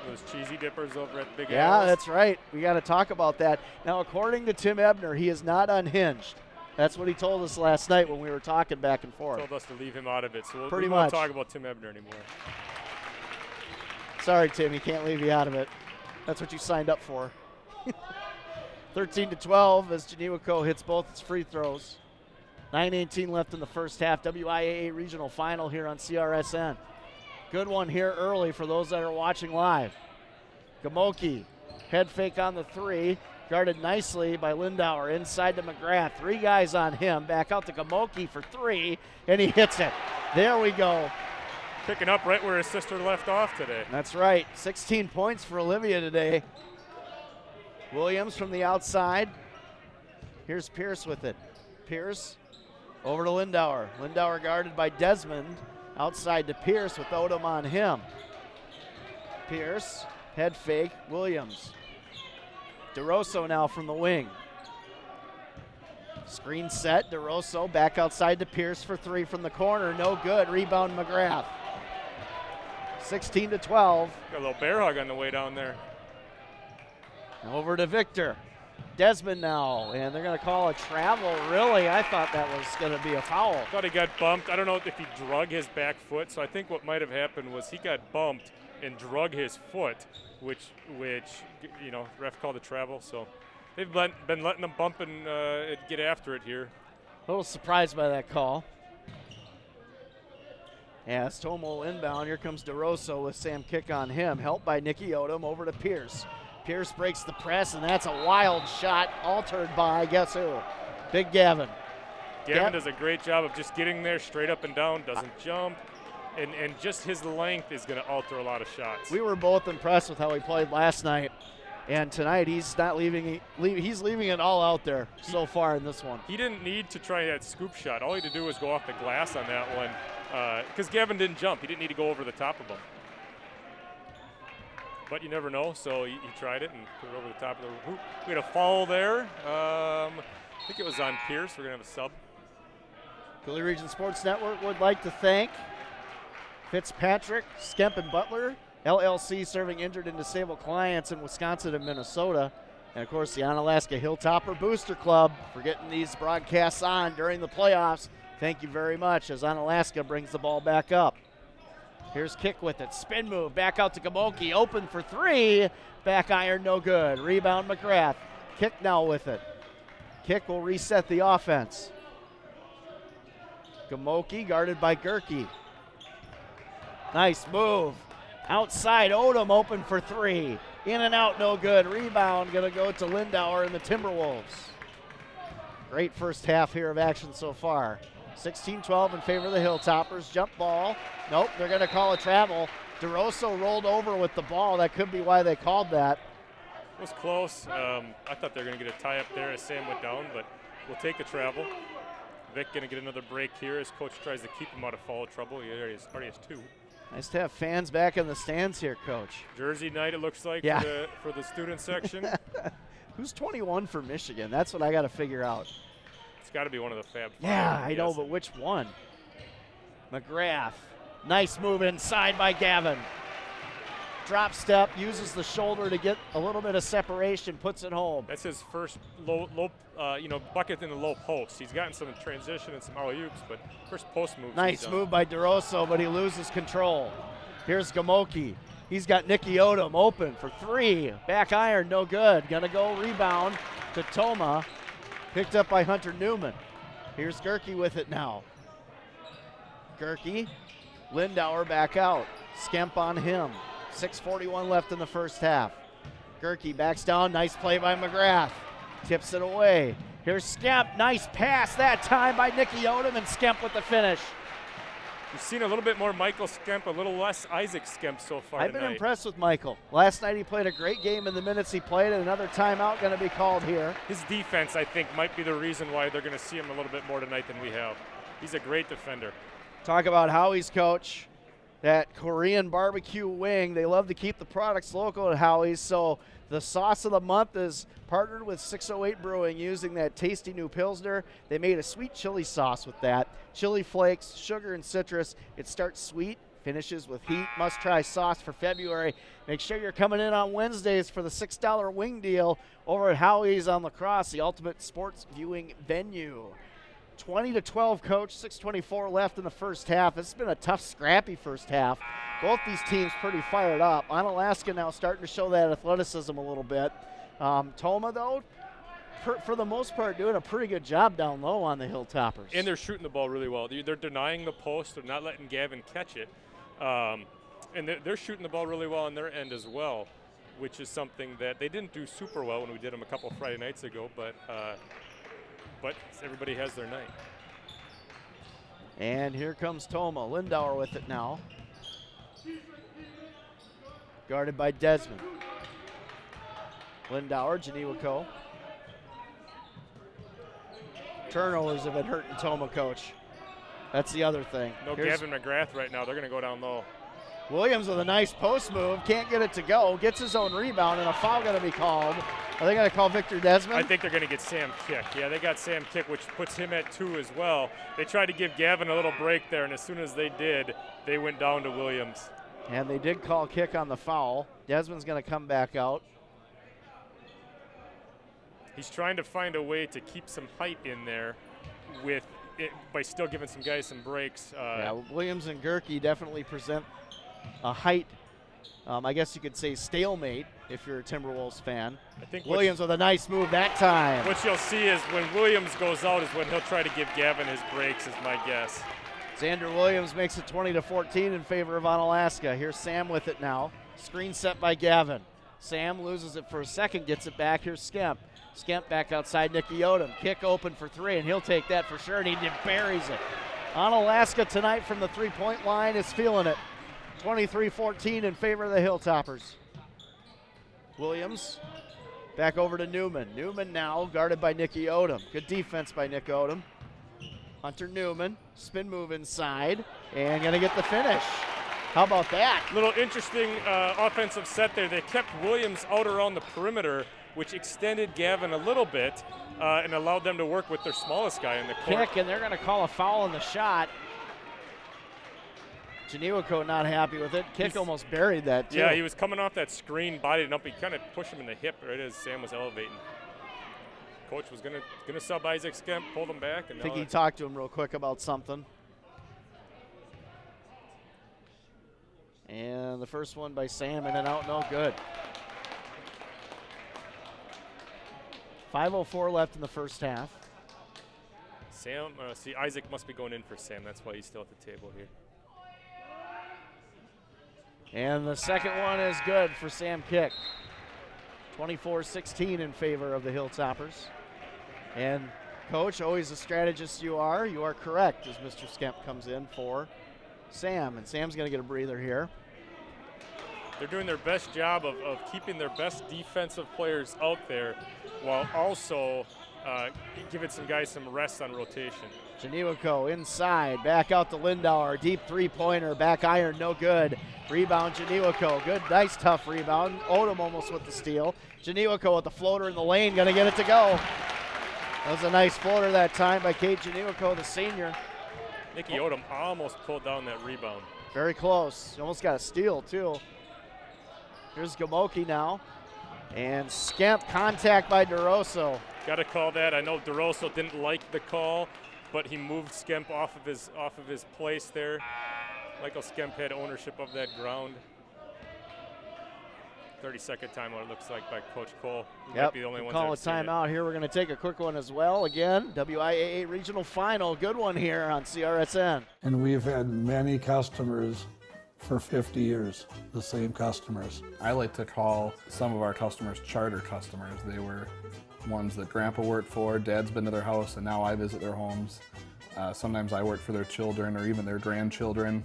Those cheesy dippers over at Big Al's. Yeah, that's right. We got to talk about that. Now, according to Tim Ebner, he is not unhinged. That's what he told us last night when we were talking back and forth. Told us to leave him out of it, so we won't talk about Tim Ebner anymore. Sorry, Tim, he can't leave you out of it. That's what you signed up for. 13-12 as Janiwako hits both its free throws. 9:18 left in the first half. WIAA Regional Final here on CRSN. Good one here early for those that are watching live. Gamoki, head fake on the 3, guarded nicely by Lindauer. Inside to McGrath, 3 guys on him. Back out to Gamoki for 3, and he hits it. There we go. Picking up right where his sister left off today. That's right. 16 points for Olivia today. Williams from the outside. Here's Pierce with it. Pierce over to Lindauer. Lindauer guarded by Desmond. Outside to Pierce with Odom on him. Pierce, head fake, Williams. DeRosso now from the wing. Screen set, DeRosso back outside to Pierce for 3 from the corner. No good, rebound McGrath. 16-12. Got a little bear hug on the way down there. Over to Victor. Desmond now, and they're going to call a travel. Really, I thought that was going to be a foul. Thought he got bumped. I don't know if he drug his back foot, so I think what might have happened was he got bumped and drug his foot, which ref called a travel. So they've been letting him bump and get after it here. A little surprised by that call. As Tomah inbound, here comes DeRosso with Sam Kick on him, helped by Nicky Odom over to Pierce. Pierce breaks the press, and that's a wild shot altered by, guess who? Big Gavin. Gavin does a great job of just getting there straight up and down, doesn't jump, and just his length is going to alter a lot of shots. We were both impressed with how he played last night, and tonight he's not leaving. He's leaving it all out there so far in this one. He didn't need to try that scoop shot. All he had to do was go off the glass on that one because Gavin didn't jump. He didn't need to go over the top of him. But you never know, so he tried it and put it over the top of the hoop. We had a foul there. I think it was on Pierce. We're going to have a sub. Coulee Region Sports Network would like to thank Fitzpatrick, Skemp, and Butler, LLC, serving injured and disabled clients in Wisconsin and Minnesota. And, of course, the Onalaska Hilltopper Booster Club for getting these broadcasts on during the playoffs. Thank you very much as Onalaska brings the ball back up. Here's Kick with it. Spin move. Back out to Gamoki. Open for three. Back iron, no good. Rebound, McGrath. Kick now with it. Kick will reset the offense. Gamoki guarded by Gerke. Nice move. Outside, Odom open for three. In and out, no good. Rebound going to go to Lindauer and the Timberwolves. Great first half here of action so far. 16-12 in favor of the Hilltoppers. Jump ball. Nope, they're going to call a travel. DeRosso rolled over with the ball. That could be why they called that. It was close. I thought they were going to get a tie up there as Sam went down, but we'll take the travel. Vic going to get another break here as coach tries to keep him out of foul trouble. He already has two. Nice to have fans back in the stands here, Coach. Jersey night, it looks like, for the student section. Who's 21 for Michigan? That's what I got to figure out. It's got to be one of the Fab Five. Yeah, I know, but which one? McGrath. Nice move inside by Gavin. Drop step, uses the shoulder to get a little bit of separation, puts it home. That's his first low bucket in the low post. He's gotten some transition and some alley-oops, but first post move. Nice move by DeRosso, but he loses control. Here's Gamoki. He's got Nicky Odom open for three. Back iron, no good. Gonna go rebound to Tomah. Picked up by Hunter Newman. Here's Gerke with it now. Gerke, Lindauer back out. Skemp on him. 6:41 left in the first half. Gerke backs down. Nice play by McGrath. Tips it away. Here's Skemp. Nice pass that time by Nicky Odom, and Skemp with the finish. You've seen a little bit more Michael Skemp, a little less Isaac Skemp so far I've been impressed with Michael. Last night he played a great game in the minutes he played, and another timeout going to be called here. His defense, I think, might be the reason why they're going to see him a little bit more tonight than we have. He's a great defender. Talk about Howie's coach. That Korean barbecue wing, they love to keep the products local at Howie's, so the sauce of the month is partnered with 608 Brewing using that tasty new Pilsner. They made a sweet chili sauce with that. Chili flakes, sugar, and citrus. It starts sweet, finishes with heat. Must-try sauce for February. Make sure you're coming in on Wednesdays for the $6 wing deal over at Howie's on La Crosse, the ultimate sports viewing venue. 20-12, Coach. 6:24 left in the first half. It's been a tough, scrappy first half. Both these teams pretty fired up. Onalaska now starting to show that athleticism a little bit. Tomah, though, for the most part, doing a pretty good job down low on the Hilltoppers. And they're shooting the ball really well. They're denying the post. They're not letting Gavin catch it. And they're shooting the ball really well on their end as well, which is something that they didn't do super well when we did them a couple Friday nights ago, but everybody has their night. And here comes Tomah. Lindauer with it now. Guarded by Desmond. Lindauer, Geneva-Co. Turnovers have been hurting Tomah, Coach. That's the other thing. Here's Gavin McGrath right now. They're going to go down low. Williams with a nice post move. Can't get it to go. Gets his own rebound, and a foul going to be called. Are they going to call Victor Desmond? I think they're going to get Sam Kick. Yeah, they got Sam Kick, which puts him at 2 as well. They tried to give Gavin a little break there, and as soon as they did, they went down to Williams. And they did call Kick on the foul. Desmond's going to come back out. He's trying to find a way to keep some height in there by still giving some guys some breaks. Williams and Gerke definitely present a height, I guess you could say stalemate if you're a Timberwolves fan. I think Williams with a nice move that time. What you'll see is when Williams goes out is when he'll try to give Gavin his breaks, is my guess. Xander Williams makes it 20-14 in favor of Onalaska. Here's Sam with it now. Screen set by Gavin. Sam loses it for a second, gets it back. Here's Skemp. Skemp back outside Nicky Odom. Kick open for three, and he'll take that for sure, and he buries it. Onalaska tonight from the three-point line is feeling it. 23-14 in favor of the Hilltoppers. Williams back over to Newman. Newman now guarded by Nicky Odom. Good defense by Nick Odom. Hunter Newman, spin move inside, and gonna get the finish. How about that? Little interesting offensive set there. They kept Williams out around the perimeter, which extended Gavin a little bit and allowed them to work with their smallest guy in the court. Kick, and they're gonna call a foul on the shot. Janiwako not happy with it. Kick almost buried that too. Yeah, he was coming off that screen, bodied up. He kind of pushed him in the hip right as Sam was elevating. Coach was gonna sub Isaac Skemp, pulled him back. And I think he talked to him real quick about something. And the first one by Sam, in and out, no good. 5:04 left in the first half. Sam, see, Isaac must be going in for Sam. That's why he's still at the table here. And the second one is good for Sam Kick. 24-16 in favor of the Hilltoppers. And Coach, always the strategist you are correct as Mr. Skemp comes in for Sam. And Sam's going to get a breather here. They're doing their best job of keeping their best defensive players out there while also giving some guys some rest on rotation. Janiwako inside, back out to Lindauer, deep three-pointer, back iron, no good. Rebound, Janiwako, good, nice, tough rebound. Odom almost with the steal. Janiwako with the floater in the lane, gonna get it to go. That was a nice floater that time by Kate Janiwako, the senior. Nicky Odom almost pulled down that rebound. Very close, he almost got a steal too. Here's Gamoki now. And Skemp, contact by DeRosso. Got to call that. I know DeRosso didn't like the call, but he moved Skemp off of his place there. Michael Skemp had ownership of that ground. 30-second timeout, it looks like, by Coach Cole. He might be the only one call a timeout here. We're going to take a quick one as well. Again, WIAA Regional Final. Good one here on CRSN. And we've had many customers for 50 years, the same customers. I like to call some of our customers charter customers. They were ones that Grandpa worked for, Dad's been to their house, and now I visit their homes. Sometimes I work for their children or even their grandchildren.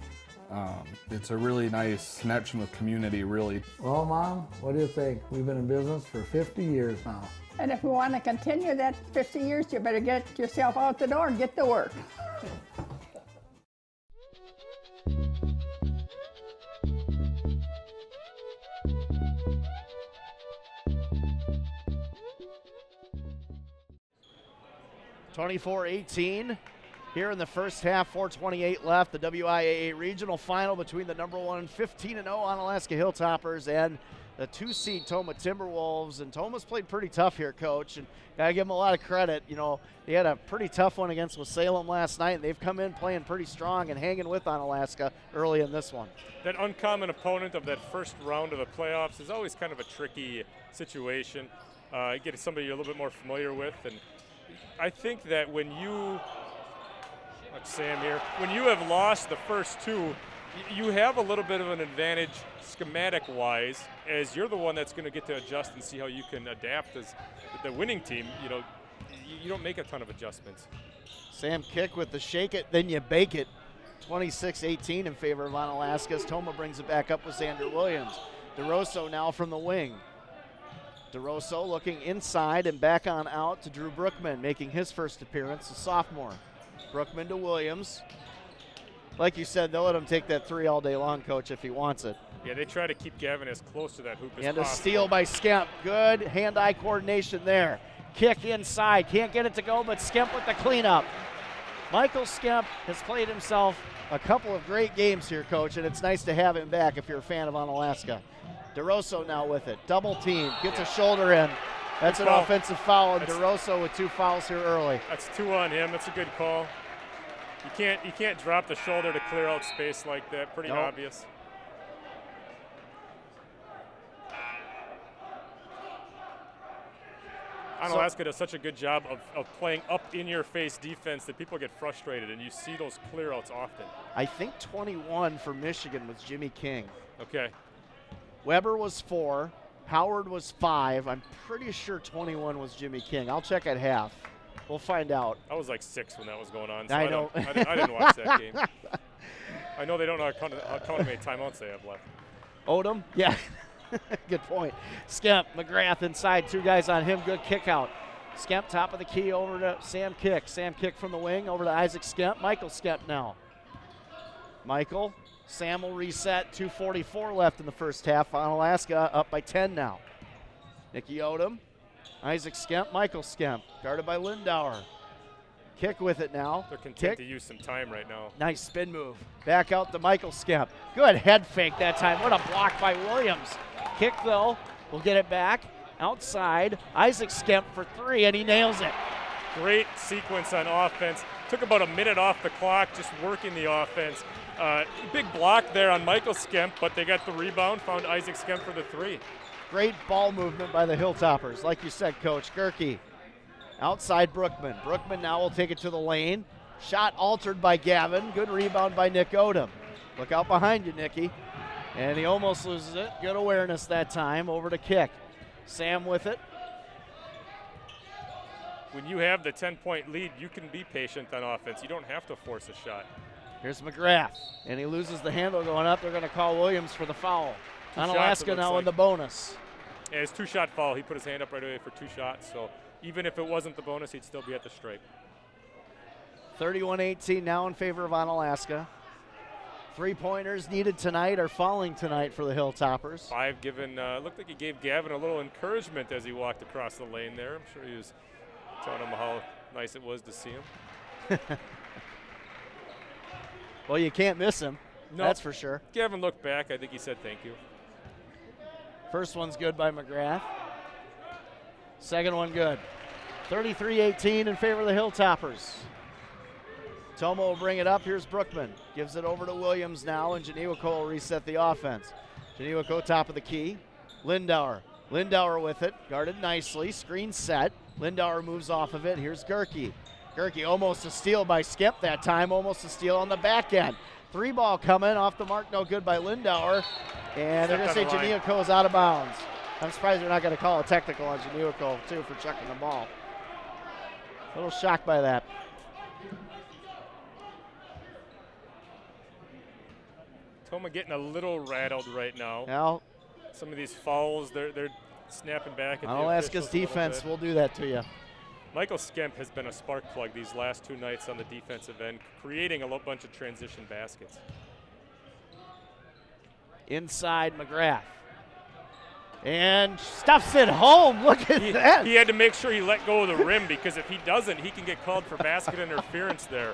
It's a really nice connection with community, really. Well, Mom, what do you think? We've been in business for 50 years now. And if you want to continue that 50 years, you better get yourself out the door and get to work. (24-18) here in the first half, 4:28 left. The WIAA Regional Final between the number 1 15-0 Onalaska Hilltoppers and the 2-seed Tomah Timberwolves. And Tomah's played pretty tough here, Coach, and gotta give them a lot of credit. You know, they had a pretty tough one against Salem last night, and they've come in playing pretty strong and hanging with Onalaska early in this one. That uncommon opponent of that first round of the playoffs is always kind of a tricky situation. Get somebody you're a little bit more familiar with, and I think that when you, like Sam here, when you have lost the first two, you have a little bit of an advantage schematic-wise, as you're the one that's going to get to adjust and see how you can adapt as the winning team. You know, you don't make a ton of adjustments. Sam Kick with the shake it, then you bake it. 26-18 in favor of Onalaska as Tomah brings it back up with Xander Williams. DeRosso now from the wing. DeRosso looking inside and back on out to Drew Brookman, making his first appearance, a sophomore. Brookman to Williams. Like you said, they'll let him take that three all day long, Coach, if he wants it. Yeah, they try to keep Gavin as close to that hoop as and possible. And a steal by Skemp. Good hand-eye coordination there. Kick inside. Can't get it to go, but Skemp with the cleanup. Michael Skemp has played himself a couple of great games here, Coach, and it's nice to have him back if you're a fan of Onalaska. DeRosso now with it. Double team. Gets a shoulder in. That's an offensive foul, and DeRosso with 2 fouls here early. That's 2 on him. That's a good call. You can't drop the shoulder to clear out space like that. Pretty obvious. Onalaska does such a good job of playing up in your face defense that people get frustrated, and you see those clear outs often. I think 21 for Michigan was Jimmy King. Okay. Weber was 4. Howard was 5. I'm pretty sure 21 was Jimmy King. I'll check at half. We'll find out. I was like 6 when that was going on, so I know. I didn't watch that game. I know they don't know how many timeouts they have left. Odom? Yeah. Good point. Skemp, McGrath inside. 2 guys on him. Good kick out. Skemp, top of the key, over to Sam Kick. Sam Kick from the wing, over to Isaac Skemp. Michael Skemp now. Michael. Sam will reset. 2:44 left in the first half. Onalaska up by 10 now. Nicky Odom. Isaac Skemp. Michael Skemp. Guarded by Lindauer. Kick with it now. They're content to use some time right now. Nice spin move. Back out to Michael Skemp. Good head fake that time. What a block by Williams. Kick, though. We'll get it back. Outside. Isaac Skemp for 3, and he nails it. Great sequence on offense. Took about a minute off the clock, just working the offense. Big block there on Michael Skemp, but they got the rebound, found Isaac Skemp for the 3. Great ball movement by the Hilltoppers. Like you said, Coach. Gerke. Outside Brookman. Brookman now will take it to the lane. Shot altered by Gavin. Good rebound by Nick Odom. Look out behind you, Nicky. And he almost loses it. Good awareness that time. Over to Kick. Sam with it. When you have the 10-point lead, you can be patient on offense. You don't have to force a shot. Here's McGrath. And he loses the handle going up. They're going to call Williams for the foul. Onalaska now in the bonus. Yeah, his 2-shot foul. He put his hand up right away for 2 shots. So even if it wasn't the bonus, he'd still be at the stripe. 31-18 now in favor of Onalaska. 3-pointers needed tonight are falling tonight for the Hilltoppers. 5 given. Looked like he gave Gavin a little encouragement as he walked across the lane there. I'm sure he was telling him how nice it was to see him. Well, you can't miss him. No, that's for sure. Gavin looked back. I think he said thank you. First one's good by McGrath. Second one good. 33-18 in favor of the Hilltoppers. Tomah will bring it up. Here's Brookman. Gives it over to Williams now, and Janiwako will reset the offense. Janiwako top of the key. Lindauer. Lindauer with it. Guarded nicely. Screen set. Lindauer moves off of it. Here's Gerke. Gerke almost a steal by Skemp that time. Almost a steal on the back end. 3-ball coming off the mark. No good by Lindauer. And they're going to say Janiwako is out of bounds. I'm surprised they're not going to call a technical on Janiwako, too, for checking the ball. A little shocked by that. Tomah getting a little rattled right now. Now, some of these fouls, they're snapping back at Onalaska's defense will do that to you. Michael Skemp has been a spark plug these last 2 nights on the defensive end, creating a bunch of transition baskets. Inside McGrath. And stuffs it home. Look at that. He had to make sure he let go of the rim, because if he doesn't, he can get called for basket interference there.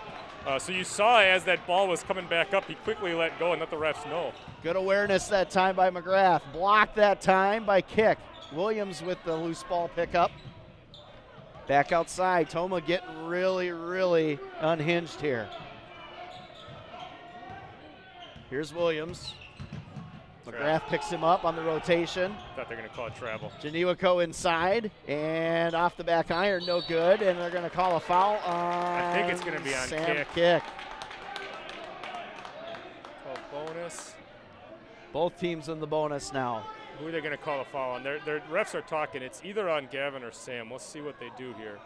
So you saw as that ball was coming back up, he quickly let go and let the refs know. Good awareness that time by McGrath. Blocked that time by Kick. Williams with the loose ball pickup. Back outside. Tomah getting really, really unhinged here. Here's Williams. McGrath picks him up on the rotation. Thought they're going to call it travel. Janiwako inside, and off the back iron, no good, and they're going to call a foul on I think it's going to be on Sam Kick. Call bonus. Both teams in the bonus now. Who are they going to call a foul on? Their refs are talking. It's either on Gavin or Sam. Let's see what they do here.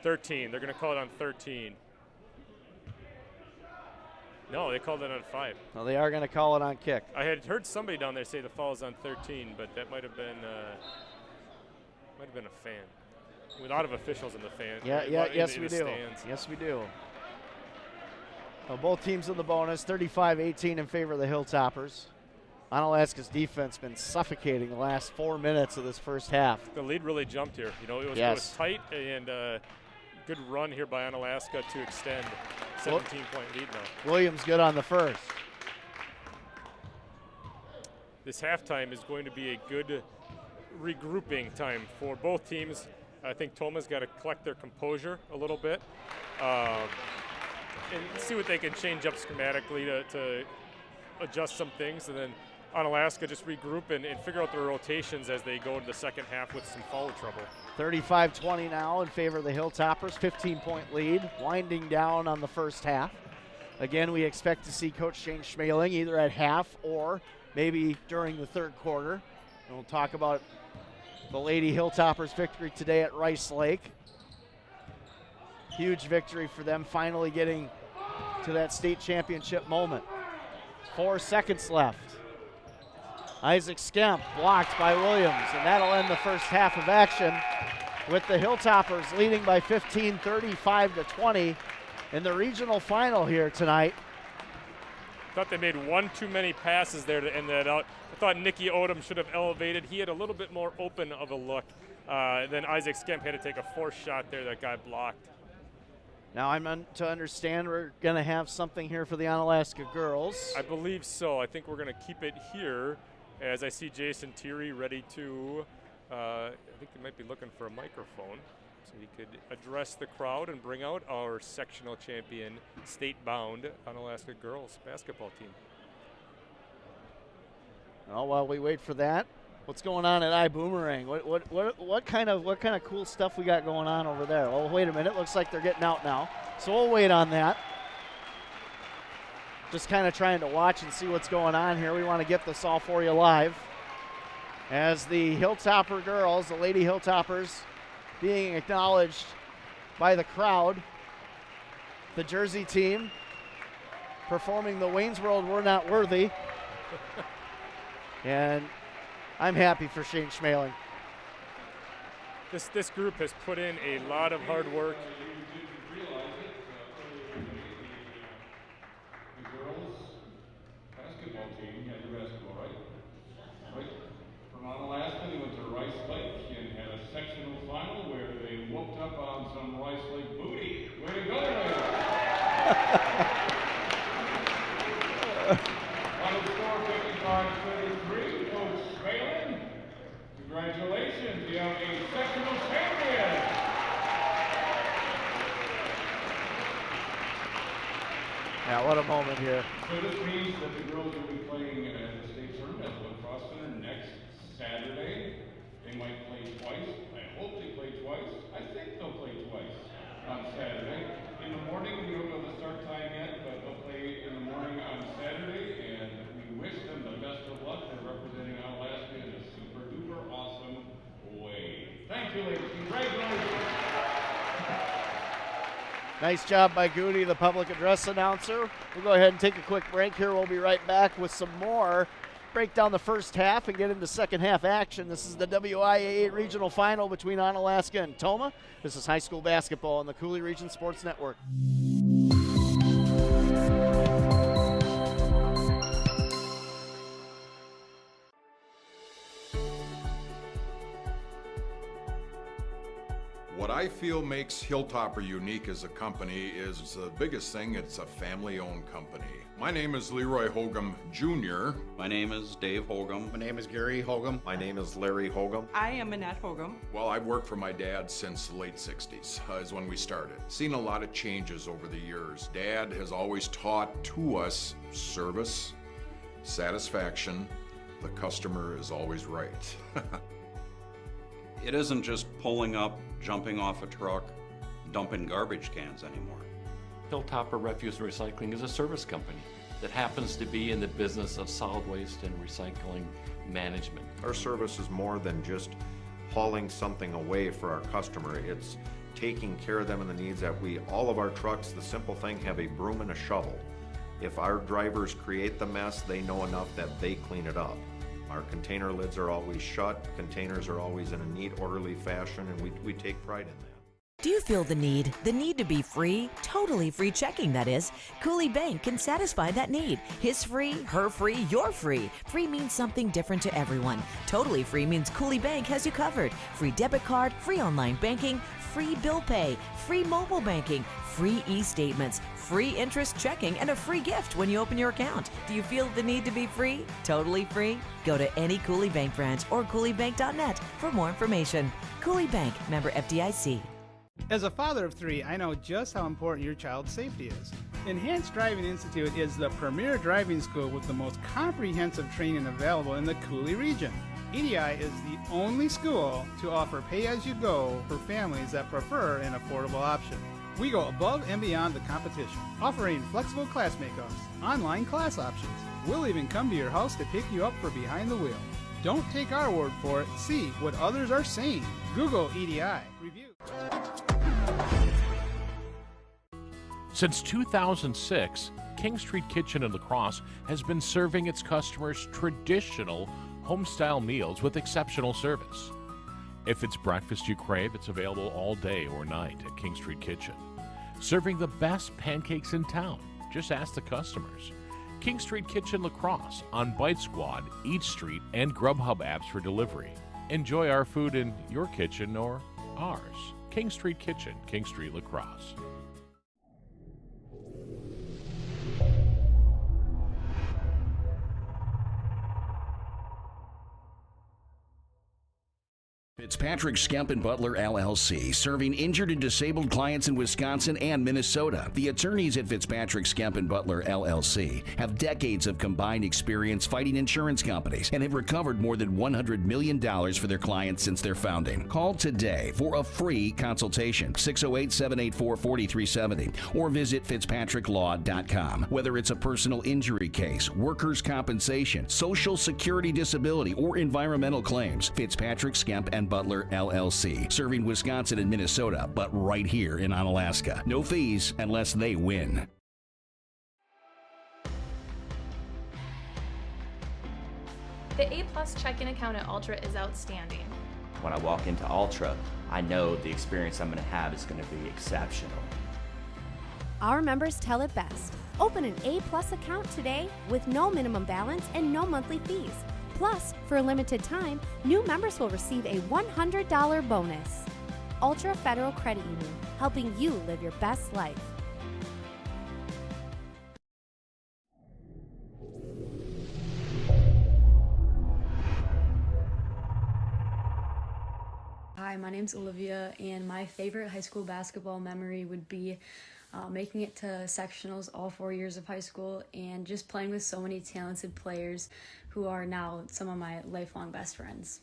13. They're going to call it on 13. No, they called it on 5. Well, they are going to call it on Kick. I had heard somebody down there say the foul is on 13, but that might have been a fan. With a lot of officials in the fan. Yes, we do. Yes, we do. Well, both teams in the bonus, 35-18 in favor of the Hilltoppers. Onalaska's defense been suffocating the last 4 minutes of this first half. The lead really jumped here. You know, it was tight, and good run here by Onalaska to extend. 17-point lead now. Williams good on the first. This halftime is going to be a good regrouping time for both teams. I think Tomah's got to collect their composure a little bit and see what they can change up schematically to adjust some things, and then Onalaska just regroup and figure out their rotations as they go into the second half with some foul trouble. 35-20 now in favor of the Hilltoppers, 15-point lead, winding down on the first half. Again, we expect to see Coach Shane Schmaling either at half or maybe during the third quarter. And we'll talk about the Lady Hilltoppers' victory today at Rice Lake. Huge victory for them, finally getting to that state championship moment. 4 seconds left. Isaac Skemp blocked by Williams, and that'll end the first half of action with the Hilltoppers leading by 15, 35-20 in the regional final here tonight. Thought they made one too many passes there to end that out. I thought Nicky Odom should have elevated. He had a little bit more open of a look. Then Isaac Skemp had to take a forced shot there that got blocked. Now I'm to understand we're going to have something here for the Onalaska girls. I believe so. I think we're going to keep it here as I see Jason Thierry ready to, I think they might be looking for a microphone so he could address the crowd and bring out our sectional champion, state-bound Onalaska girls basketball team. Well, while we wait for that, what's going on at iBoomerang? What kind of cool stuff we got going on over there? Oh, wait a minute. Looks like they're getting out now. So we'll wait on that. Just kind of trying to watch and see what's going on here. We want to get this all for you live. As the Hilltopper girls, the Lady Hilltoppers, being acknowledged by the crowd. The Jersey team performing the Wayne's World We're Not Worthy. And I'm happy for Shane Schmaling. This group has put in a lot of hard work. The girls basketball team had your basketball, right? From Onalaska, they went to Rice Lake and had a sectional final where they whooped up on some Rice Lake booty. Way to go, ladies! Final score 55-23. Coach Schmaling, congratulations, you have a sectional champion. Yeah, what a moment here. So this means that the girls will be playing at the state tournament at Lacrosse Center next Saturday. They might play twice. I hope they play twice. I think they'll play twice on Saturday. In the morning, we don't know the start time yet, but they'll play in the morning on Saturday, and we wish them the best of luck. They're representing Onalaska in a super duper awesome way. Thank you, ladies. Congratulations. Nice job by Goody, the public address announcer. We'll go ahead and take a quick break here. We'll be right back with some more. Break down the first half and get into second half action. This is the WIAA regional final between Onalaska and Tomah. This is high school basketball on the Coulee Region Sports Network. What I feel makes Hilltopper unique as a company is the biggest thing, it's a family-owned company. My name is Leroy Hogum Jr. My name is Dave Hogum. My name is Gary Hogum. My name is Larry Hogum. I am Annette Hogum. Well, I've worked for my dad since the late 60s, is when we started. Seen a lot of changes over the years. Dad has always taught to us service, satisfaction, the customer is always right. It isn't just pulling up, jumping off a truck, dumping garbage cans anymore. Hilltopper Refuse and Recycling is a service company that happens to be in the business of solid waste and recycling management. Our service is more than just hauling something away for our customer. It's taking care of them and the needs that all of our trucks, the simple thing, have a broom and a shovel. If our drivers create the mess, they know enough that they clean it up. Our container lids are always shut, containers are always in a neat, orderly fashion, and we take pride in that. Do you feel the need to be free? Totally free checking, that is. Coulee Bank can satisfy that need. His free, her free, your free. Free means something different to everyone. Totally free means Coulee Bank has you covered. Free debit card, free online banking, free bill pay, free mobile banking, free e-statements, free interest checking, and a free gift when you open your account. Do you feel the need to be free? Totally free? Go to any Coulee Bank branch or CooleyBank.net for more information. Coulee Bank, member FDIC. As a father of 3, I know just how important your child's safety is. Enhanced Driving Institute is the premier driving school with the most comprehensive training available in the Coulee region. EDI is the only school to offer pay-as-you-go for families that prefer an affordable option. We go above and beyond the competition, offering flexible class makeups, online class options. We'll even come to your house to pick you up for behind the wheel. Don't take our word for it. See what others are saying. Google EDI. Review. Since 2006, King Street Kitchen in La Crosse has been serving its customers traditional home-style meals with exceptional service. If it's breakfast you crave, it's available all day or night at King Street Kitchen. Serving the best pancakes in town. Just ask the customers. King Street Kitchen La Crosse on Bite Squad, Eat Street, and Grubhub apps for delivery. Enjoy our food in your kitchen or ours. King Street Kitchen, King Street La Crosse. Fitzpatrick, Skemp and Butler, LLC, serving injured and disabled clients in Wisconsin and Minnesota. The attorneys at Fitzpatrick, Skemp and Butler, LLC, have decades of combined experience fighting insurance companies and have recovered more than $100 million for their clients since their founding. Call today for a free consultation, 608-784-4370, or visit fitzpatricklaw.com. Whether it's a personal injury case, workers' compensation, social security disability, or environmental claims, Fitzpatrick, Skemp and Butler, LLC, serving Wisconsin and Minnesota, but right here in Onalaska. No fees unless they win. The A-plus checking account at Ultra is outstanding. When I walk into Ultra, I know the experience I'm going to have is going to be exceptional. Our members tell it best. Open an A-plus account today with no minimum balance and no monthly fees. Plus, for a limited time, new members will receive a $100 bonus. Ultra Federal Credit Union, helping you live your best life. Hi, my name's Olivia, and my favorite high school basketball memory would be making it to sectionals all 4 years of high school and just playing with so many talented players who are now some of my lifelong best friends.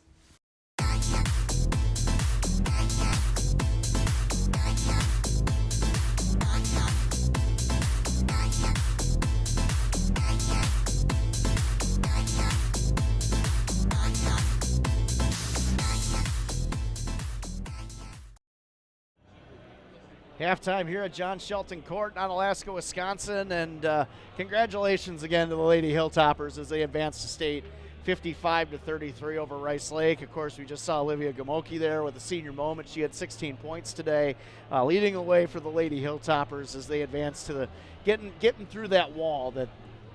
Halftime here at John Shelton Court in Onalaska, Wisconsin, and congratulations again to the Lady Hilltoppers as they advance to state 55-33 over Rice Lake. Of course, we just saw Olivia Gamoki there with a senior moment. She had 16 points today, leading the way for the Lady Hilltoppers as they advance to the getting through that wall that,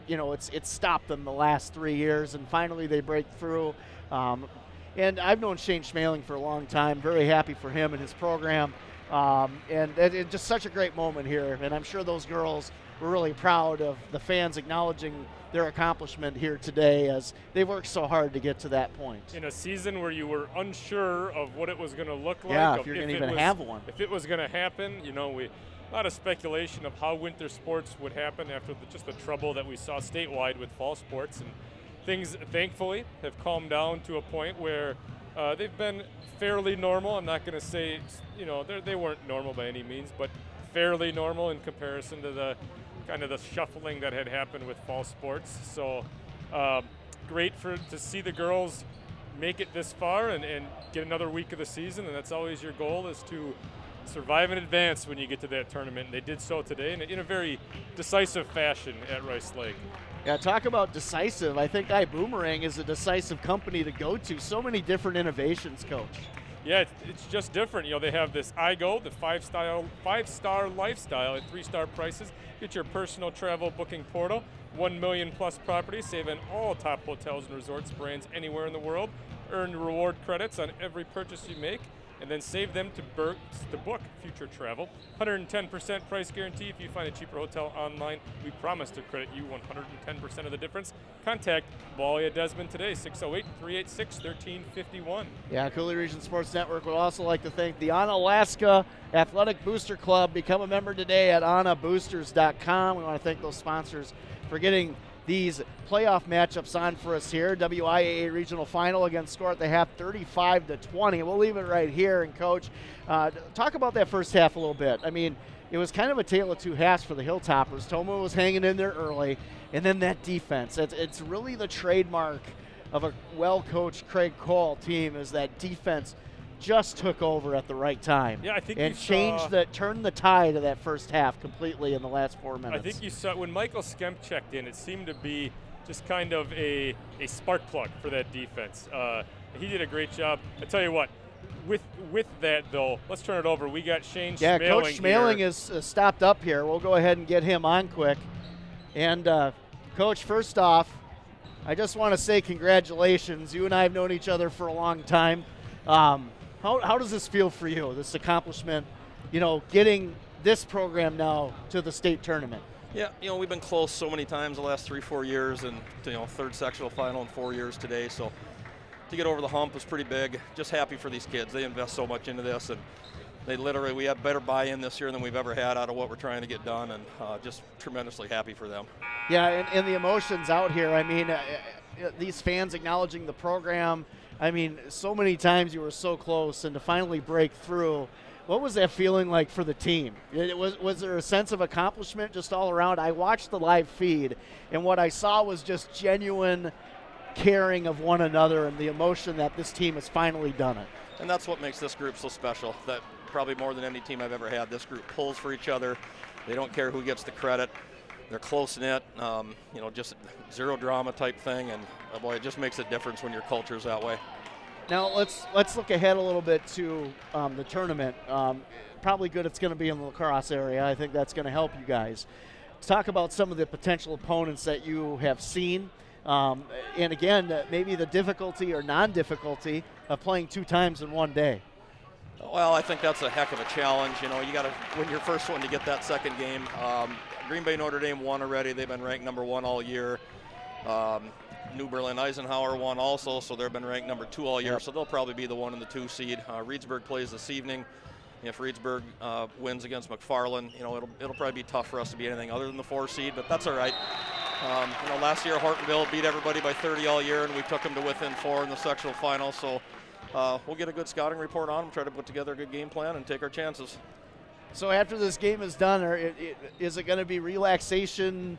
you know, it's stopped them the last 3 years, and finally they break through. And I've known Shane Schmaling for a long time. Very happy for him and his program. And it's just such a great moment here, and I'm sure those girls were really proud of the fans acknowledging their accomplishment here today as they worked so hard to get to that point. In a season where you were unsure of what it was going to look like. Yeah, if you're going to even have one. If it was going to happen, you know, a lot of speculation of how winter sports would happen after just the trouble that we saw statewide with fall sports. And things, thankfully, have calmed down to a point where they've been fairly normal. I'm not going to say, you know, they weren't normal by any means, but fairly normal in comparison to the kind of the shuffling that had happened with fall sports. So great to see the girls make it this far and get another week of the season, and that's always your goal, is to survive and advance when you get to that tournament. And they did so today in a very decisive fashion at Rice Lake. Yeah, talk about decisive. I think iBoomerang is a decisive company to go to. So many different innovations, Coach. Yeah, it's just different. You know, they have this iGo, the five-star lifestyle at 3-star prices. Get your personal travel booking portal. 1 million plus properties, save on all top hotels and resorts brands anywhere in the world. Earn reward credits on every purchase you make, and then save them to book future travel. 110% price guarantee. If you find a cheaper hotel online, we promise to credit you 110% of the difference. Contact WIAA Desmond today, 608-386-1351. Yeah, Coulee Region Sports Network would also like to thank the Onalaska Athletic Booster Club. Become a member today at onaboosters.com. We want to thank those sponsors for getting these playoff matchups on for us here. WIAA Regional Final, again, score at the half 35-20. We'll leave it right here. And Coach, talk about that first half a little bit. I mean, it was kind of a tale of two halves for the Hilltoppers. Tomah was hanging in there early, and then that defense. It's really the trademark of a well-coached Craig Cole team is that defense just took over at the right time. Yeah, I think and turned the tide of that first half completely in the last 4 minutes. I think you saw when Michael Skemp checked in, it seemed to be just kind of a spark plug for that defense. He did a great job. I tell you what, with that though, let's turn it over. We got Shane Schmaling. Yeah, Coach Schmaling is stopped up here. We'll go ahead and get him on quick. And Coach, first off, I just want to say congratulations. You and I have known each other for a long time. How does this feel for you, this accomplishment, getting this program now to the state tournament? Yeah, we've been close so many times the last 3-4 years, and third sectional final in 4 years today. So to get over the hump was pretty big. Just happy for these kids. They invest so much into this, and we have better buy-in this year than we've ever had out of what we're trying to get done, and just tremendously happy for them. Yeah, and the emotions out here. I mean, these fans acknowledging the program. I mean, so many times you were so close, and to finally break through. What was that feeling like for the team? Was there a sense of accomplishment just all around? I watched the live feed, and what I saw was just genuine caring of one another and the emotion that this team has finally done it. And that's what makes this group so special, that probably more than any team I've ever had, this group pulls for each other. They don't care who gets the credit. They're close-knit, just zero drama type thing, and boy, it just makes a difference when your culture's that way. Now let's look ahead a little bit to the tournament. Probably good it's going to be in the lacrosse area. I think that's going to help you guys. Let's talk about some of the potential opponents that you have seen. And again, maybe the difficulty or non-difficulty of playing 2 times in one day. Well, I think that's a heck of a challenge. You got to win your first one to get that second game. Green Bay Notre Dame won already. They've been ranked number 1 all year. New Berlin Eisenhower won also, so they've been ranked number 2 all year. Yep. So they'll probably be the 1 and the 2 seed. Reedsburg plays this evening. If Reedsburg wins against McFarland, it'll probably be tough for us to be anything other than the 4 seed, but that's all right. Last year Hortonville beat everybody by 30 all year, and we took them to within 4 in the sectional final. So we'll get a good scouting report on them, try to put together a good game plan, and take our chances. So after this game is done, is it going to be relaxation,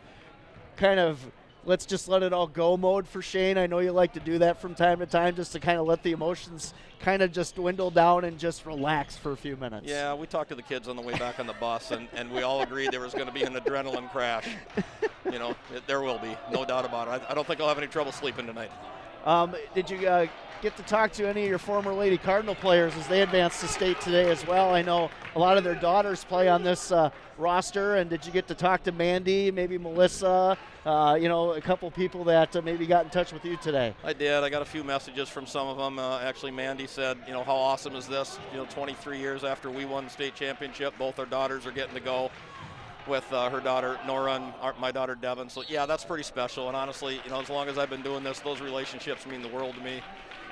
kind of let's just let it all go mode for Shane? I know you like to do that from time to time, just to kind of let the emotions kind of just dwindle down and just relax for a few minutes. Yeah, we talked to the kids on the way back on the bus, and we all agreed there was going to be an adrenaline crash. There will be, no doubt about it. I don't think I'll have any trouble sleeping tonight. Did you get to talk to any of your former Lady Cardinal players as they advanced to state today as well? I know a lot of their daughters play on this roster, and did you get to talk to Mandy, maybe Melissa, a couple people that maybe got in touch with you today? I did. I got a few messages from some of them. Actually, Mandy said, how awesome is this? 23 years after we won the state championship, both our daughters are getting to go with her daughter Nora and my daughter Devin. So yeah, that's pretty special. And honestly, as long as I've been doing this, those relationships mean the world to me.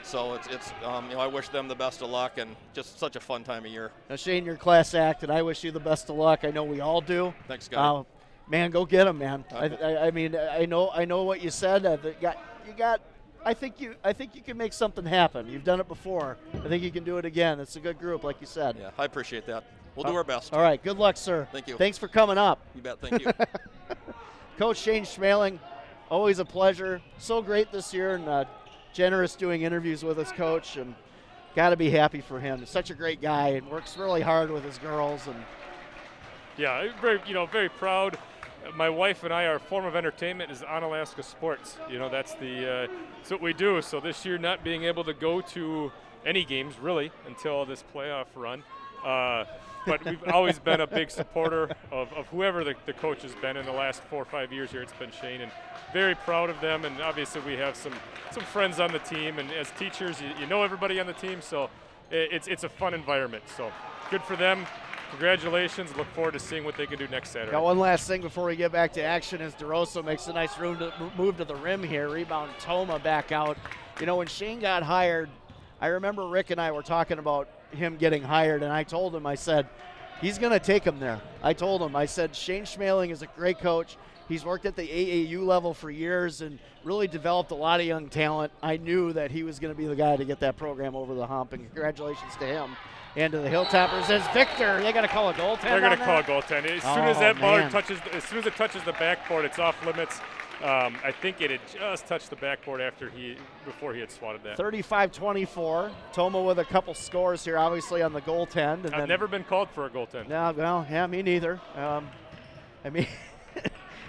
So I wish them the best of luck, and just such a fun time of year. Now, Shane, you're class act, and I wish you the best of luck. I know we all do. Thanks, Scott. Man, go get them, man. I mean, I know what you said. I think you can make something happen. You've done it before. I think you can do it again. It's a good group, like you said. Yeah, I appreciate that. We'll do our best. All right. Good luck, sir. Thank you. Thanks for coming up. You bet. Thank you. Coach Shane Schmaling, always a pleasure. So great this year, and generous doing interviews with us, Coach, and got to be happy for him. He's such a great guy and works really hard with his girls. And yeah, very proud. My wife and I, our form of entertainment is Onalaska Sports. That's what we do. So this year, not being able to go to any games really until this playoff run. But we've always been a big supporter of whoever the coach has been in the last 4 or 5 years here. It's been Shane, and very proud of them. And obviously we have some friends on the team, and as teachers, you know everybody on the team, so it's a fun environment. So good for them. Congratulations. Look forward to seeing what they can do next Saturday. Got one last thing before we get back to action as DeRosa makes a nice move to the rim here. Rebound Tomah back out. When Shane got hired, I remember Rick and I were talking about him getting hired, and I told him, I said, he's going to take him there. I told him, I said, Shane Schmaling is a great coach. He's worked at the AAU level for years and really developed a lot of young talent. I knew that he was going to be the guy to get that program over the hump, and congratulations to him and to the Hilltoppers. As Victor, they got to call a goaltend. They're going to call a goaltend. As soon as that ball touches the backboard, it's off limits. I think it had just touched the backboard before he had swatted that. 35-24. Tomah with a couple scores here, obviously on the goaltend. And I've never been called for a goaltend. No, well, yeah, me neither. I mean,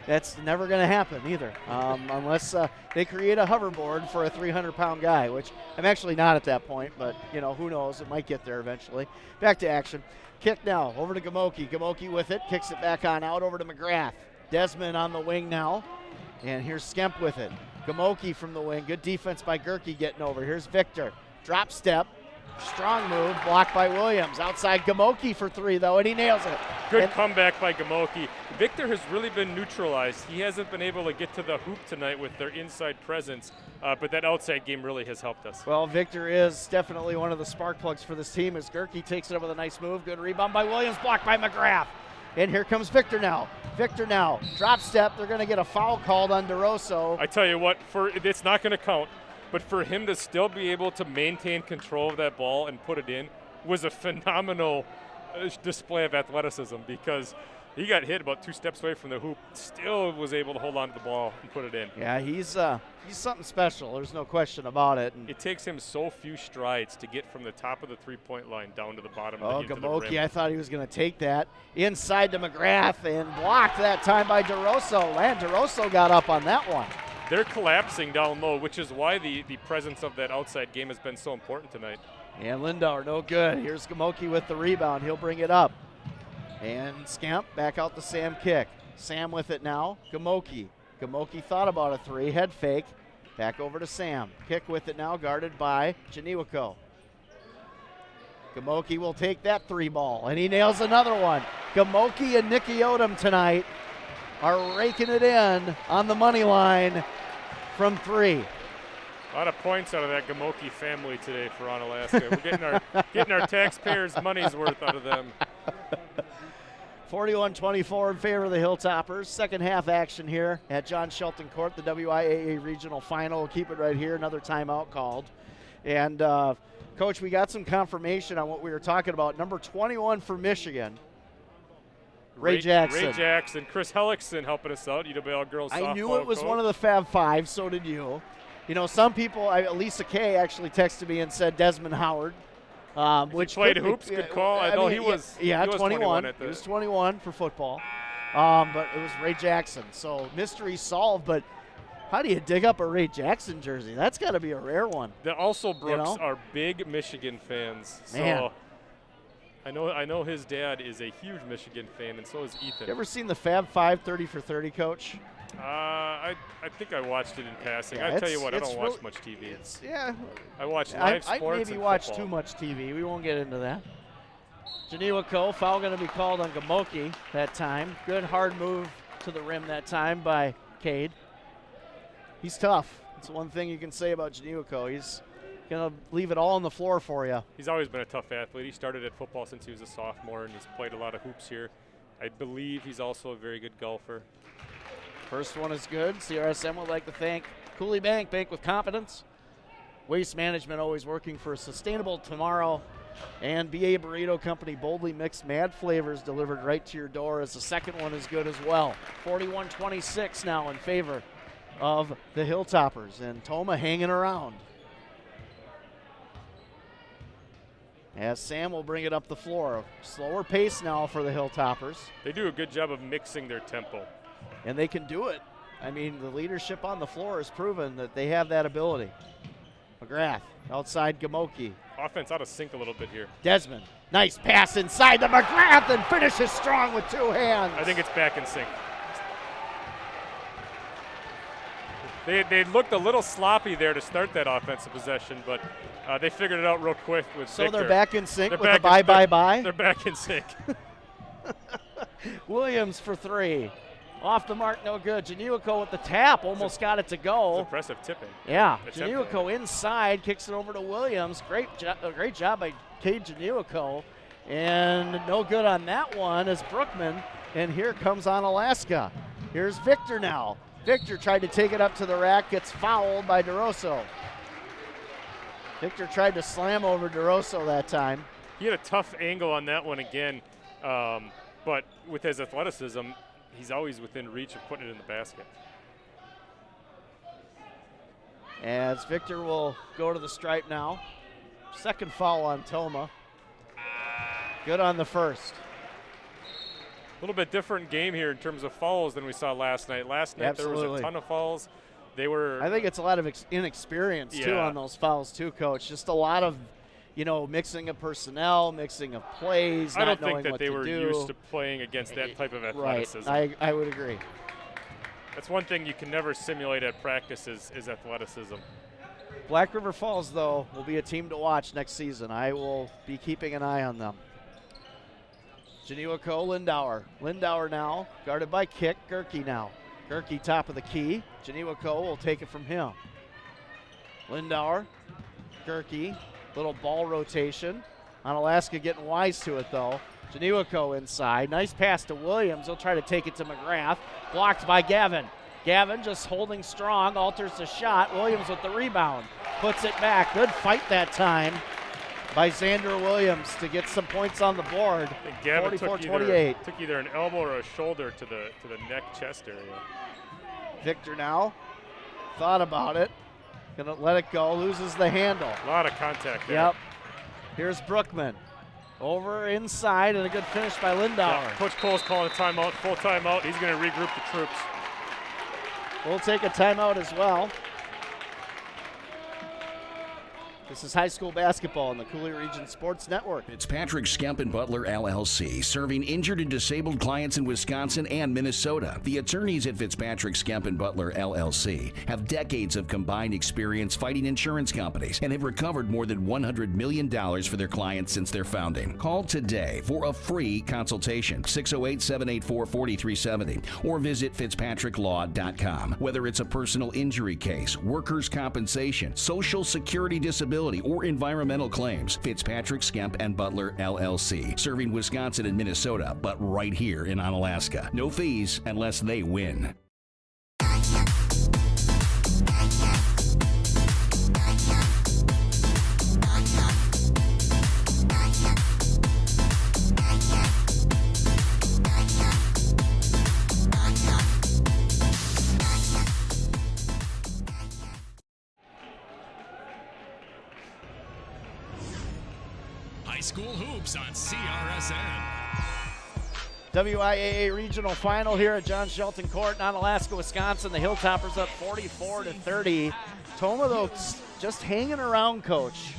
that's never going to happen either, unless they create a hoverboard for a 300-pound guy, which I'm actually not at that point, but, you know, who knows? It might get there eventually. Back to action. Kick now over to Gamoki. Gamoki with it, kicks it back on out over to McGrath. Desmond on the wing now, and here's Skemp with it. Gamoki from the wing. Good defense by Gerke getting over. Here's Victor. Drop step. Strong move, blocked by Williams. Outside Gamoki for three, though, and he nails it. Good comeback by Gamoki. Victor has really been neutralized. He hasn't been able to get to the hoop tonight with their inside presence, but that outside game really has helped us. Well, Victor is definitely one of the spark plugs for this team as Gerke takes it up with a nice move. Good rebound by Williams, blocked by McGrath. And here comes Victor now. Victor now, drop step. They're going to get a foul called on DeRosso. I tell you what, it's not going to count. But for him to still be able to maintain control of that ball and put it in was a phenomenal display of athleticism, because he got hit about 2 steps away from the hoop, still was able to hold on to the ball and put it in. Yeah, he's something special. There's no question about it. And it takes him so few strides to get from the top of the three-point line down to the bottom of into Gamoki, the rim. I thought he was going to take that. Inside to McGrath and blocked that time by DeRosso. And DeRosso got up on that one. They're collapsing down low, which is why the presence of that outside game has been so important tonight. And Lindauer, no good. Here's Gamoki with the rebound. He'll bring it up. And Scamp back out the Sam kick. Sam with it now. Gamoki. Gamoki thought about a three. Head fake. Back over to Sam. Kick with it now, guarded by Janiwako. Gamoki will take that 3 ball, and he nails another one. Gamoki and Nicky Odom tonight are raking it in on the money line from 3. A lot of points out of that Gamoki family today for Onalaska. We're getting our taxpayers' money's worth out of them. 41-24 in favor of the Hilltoppers. Second half action here at John Shelton Court, the WIAA Regional Final. We'll keep it right here. Another timeout called. And, Coach, we got some confirmation on what we were talking about. Number 21 for Michigan, Ray Jackson. Ray Jackson. Chris Hellickson helping us out, UWL girls softball I knew it was coach. one of the Fab Five, so did you. You know, some people, Lisa Kay actually texted me and said Desmond Howard. Which played hoops, good call. I know he was 21. He was 21 for football. But it was Ray Jackson. So mystery solved, but how do you dig up a Ray Jackson jersey? That's got to be a rare one. The also Brooks are big Michigan fans. Man. So I know his dad is a huge Michigan fan, and so is Ethan. You ever seen the Fab 5 30 for 30, Coach? I think I watched it in passing. Yeah, I tell you what, I don't watch really, much TV. I watch live sports. I maybe and watch football. too much TV. We won't get into that. Janiwako, foul going to be called on Gamoki that time. Good hard move to the rim that time by Cade. He's tough. That's one thing you can say about Janiwako. He's going to leave it all on the floor for you. He's always been a tough athlete. He started at football since he was a sophomore, and he's played a lot of hoops here. I believe he's also a very good golfer. First one is good. CRSM would like to thank Cooley Bank with confidence. Waste management always working for a sustainable tomorrow. And BA Burrito Company boldly mixed mad flavors delivered right to your door, as the second one is good as well. 41-26 now in favor of the Hilltoppers, and Tomah hanging around. As Sam will bring it up the floor. Slower pace now for the Hilltoppers. They do a good job of mixing their tempo. And they can do it. I mean, the leadership on the floor has proven that they have that ability. McGrath outside Gamoki. Offense out of sync a little bit here. Desmond, nice pass inside to McGrath and finishes strong with 2 hands. I think it's back in sync. They looked a little sloppy there to start that offensive possession, but they figured it out real quick with Victor. They're back in sync with a bye. They're back in sync. Williams for 3. Off the mark, no good. Janiwako with the tap, almost got it to go. It's impressive tipping. Yeah, Janiwako inside, kicks it over to Williams. Great job by Cade Janiwako. And no good on that one as Brookman. And here comes Onalaska. Here's Victor now. Victor tried to take it up to the rack, gets fouled by DeRosso. Victor tried to slam over DeRosso that time. He had a tough angle on that one again, but with his athleticism, he's always within reach of putting it in the basket. as Victor will go to the stripe now. Second foul on Tomah. Good on the first. A little bit different game here in terms of fouls than we saw last night. Last night there was a ton of fouls. They were. I think it's a lot of inexperience too on those fouls too, Coach. Just a lot of, mixing of personnel, mixing of plays. I don't not knowing think that what they to were do. used to playing against that type of athleticism. Right, I would agree. That's one thing you can never simulate at practice is athleticism. Black River Falls, though, will be a team to watch next season. I will be keeping an eye on them. Geneva Co. Lindauer. Lindauer now, guarded by Kick. Gerke now. Gerke top of the key. Geneva Co. will take it from him. Lindauer, Gerke, little ball rotation. Onalaska getting wise to it, though. Geneva Co. inside. Nice pass to Williams. He'll try to take it to McGrath. Blocked by Gavin. Gavin just holding strong, alters the shot. Williams with the rebound. Puts it back. Good fight that time by Xander Williams to get some points on the board. 44-28. Took either an elbow or a shoulder to the neck chest area. Victor now thought about it. Gonna let it go. Loses the handle. A lot of contact there. Yep. Here's Brookman. Over inside and a good finish by Lindauer. Yeah, Coach Cole's calling a timeout, full timeout. He's going to regroup the troops. We'll take a timeout as well. This is high school basketball on the Coulee Region Sports Network. Fitzpatrick Skemp and Butler LLC, serving injured and disabled clients in Wisconsin and Minnesota. The attorneys at Fitzpatrick Skemp and Butler LLC have decades of combined experience fighting insurance companies and have recovered more than $100 million for their clients since their founding. Call today for a free consultation, 608-784-4370, or visit fitzpatricklaw.com. Whether it's a personal injury case, workers' compensation, social security disability, or environmental claims, Fitzpatrick Skemp and Butler LLC, serving Wisconsin and Minnesota, but right here in Onalaska. No fees unless they win. High school hoops on CRSN. WIAA regional final here at John Shelton Court in Onalaska, Wisconsin. The Hilltoppers up 44-30. Tomah, though, just hanging around, Coach.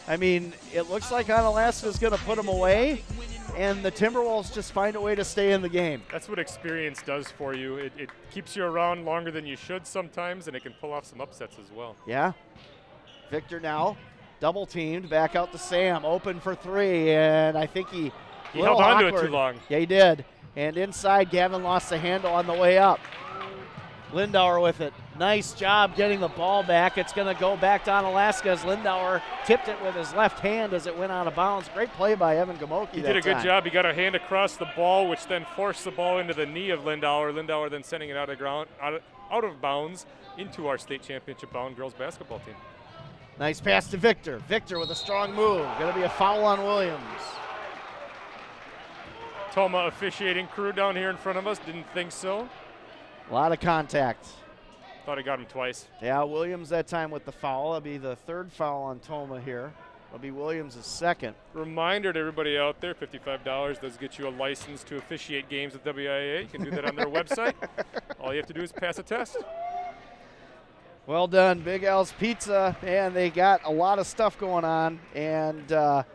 I mean, it looks like Onalaska's going to put them away, and the Timberwolves just find a way to stay in the game. That's what experience does for you. It keeps you around longer than you should sometimes, and it can pull off some upsets as well. Yeah. Victor now. Double teamed, back out to Sam, open for three, and I think he held on to it too long. Yeah, he did. And inside, Gavin lost the handle on the way up. Lindauer with it. Nice job getting the ball back. It's going to go back to Onalaska as Lindauer tipped it with his left hand as it went out of bounds. Great play by Evan Gamoki. He did a good job. He got a hand across the ball, which then forced the ball into the knee of Lindauer. Lindauer then sending it out of bounds into our state championship bound girls basketball team. Nice pass to Victor. Victor with a strong move. Going to be a foul on Williams. Tomah officiating crew down here in front of us. Didn't think so. A lot of contact. Thought he got him twice. Yeah, Williams that time with the foul. That'll be the third foul on Tomah here. It'll be Williams' second. Reminder to everybody out there, $55 does get you a license to officiate games at WIAA. You can do that on their website. All you have to do is pass a test. Well done, Big Al's Pizza, and they got a lot of stuff going on, and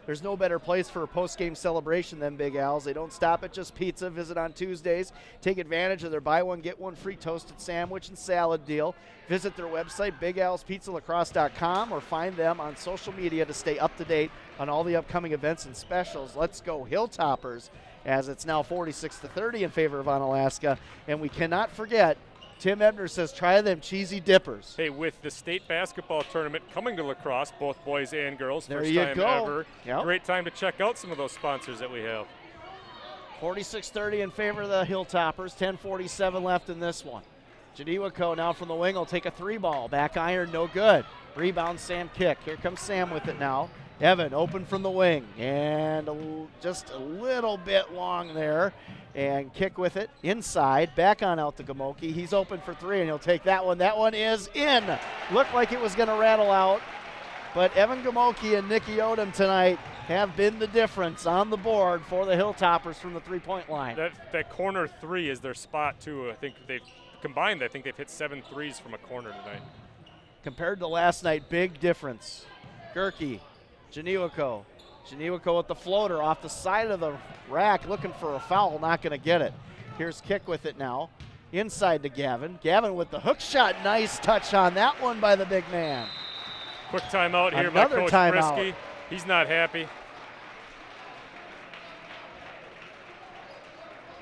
there's no better place for a post-game celebration than Big Al's. They don't stop at just pizza. Visit on Tuesdays. Take advantage of their buy one, get one free toasted sandwich and salad deal. Visit their website, bigalspizzalacrosse.com, or find them on social media to stay up to date on all the upcoming events and specials. Let's go Hilltoppers, as it's now 46-30 in favor of Onalaska, and we cannot forget Tim Ebner says, try them cheesy dippers. Hey, with the state basketball tournament coming to La Crosse, both boys and girls, there first you time go. ever. Yep. Great time to check out some of those sponsors that we have. 46-30 in favor of the Hilltoppers. 10:47 left in this one. Jadiwako now from the wing will take a three ball. Back iron, no good. Rebound, Sam Kick. Here comes Sam with it now. Evan open from the wing, and just a little bit long there, and kick with it inside, back on out to Gamoki. He's open for three, and he'll take that one. That one is in. Looked like it was going to rattle out, but Evan Gamoki and Nicky Odom tonight have been the difference on the board for the Hilltoppers from the three-point line. That corner three is their spot, too. I think they've combined, I think they've hit 7 threes from a corner tonight. Compared to last night, big difference. Gerke, Janiwako with the floater off the side of the rack, looking for a foul, not going to get it. Here's Kick with it now, inside to Gavin. Gavin with the hook shot, nice touch on that one by the big man. Quick timeout here Another by Coach timeout. Brisky. He's not happy.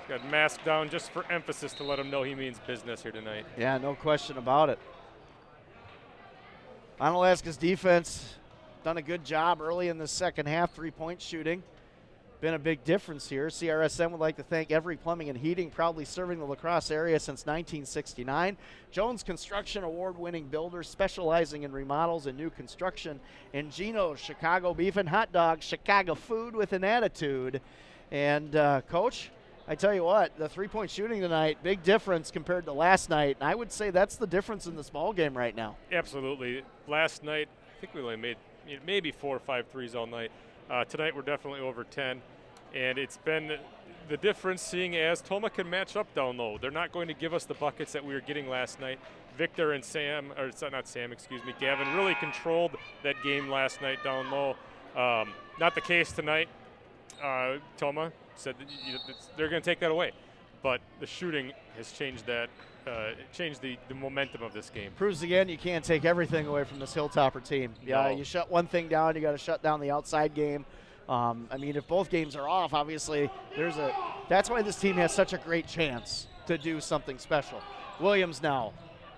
Got masked down just for emphasis to let him know he means business here tonight. Yeah, no question about it. Onalaska's defense done a good job early in the second half, three-point shooting. Been a big difference here. CRSM would like to thank Every Plumbing and Heating, proudly serving the La Crosse area since 1969. Jones Construction, award-winning builder specializing in remodels and new construction. And Gino's Chicago Beef and Hot Dogs, Chicago food with an attitude. And Coach, I tell you what, the three-point shooting tonight, big difference compared to last night. And I would say that's the difference in this ball game right now. Absolutely. Last night, I think we only made maybe 4 or 5 threes all night. Tonight we're definitely over 10, and it's been the difference seeing as Tomah can match up down low. They're not going to give us the buckets that we were getting last night. Victor and Sam, or not Sam, excuse me, Gavin really controlled that game last night down low. Not the case tonight. Tomah said that they're going to take that away, but the shooting has changed that. Changed the momentum of this game. Proves again you can't take everything away from this Hilltopper team. Yeah, No. you shut one thing down, you got to shut down the outside game. I mean, if both games are off, obviously that's why this team has such a great chance to do something special. Williams now,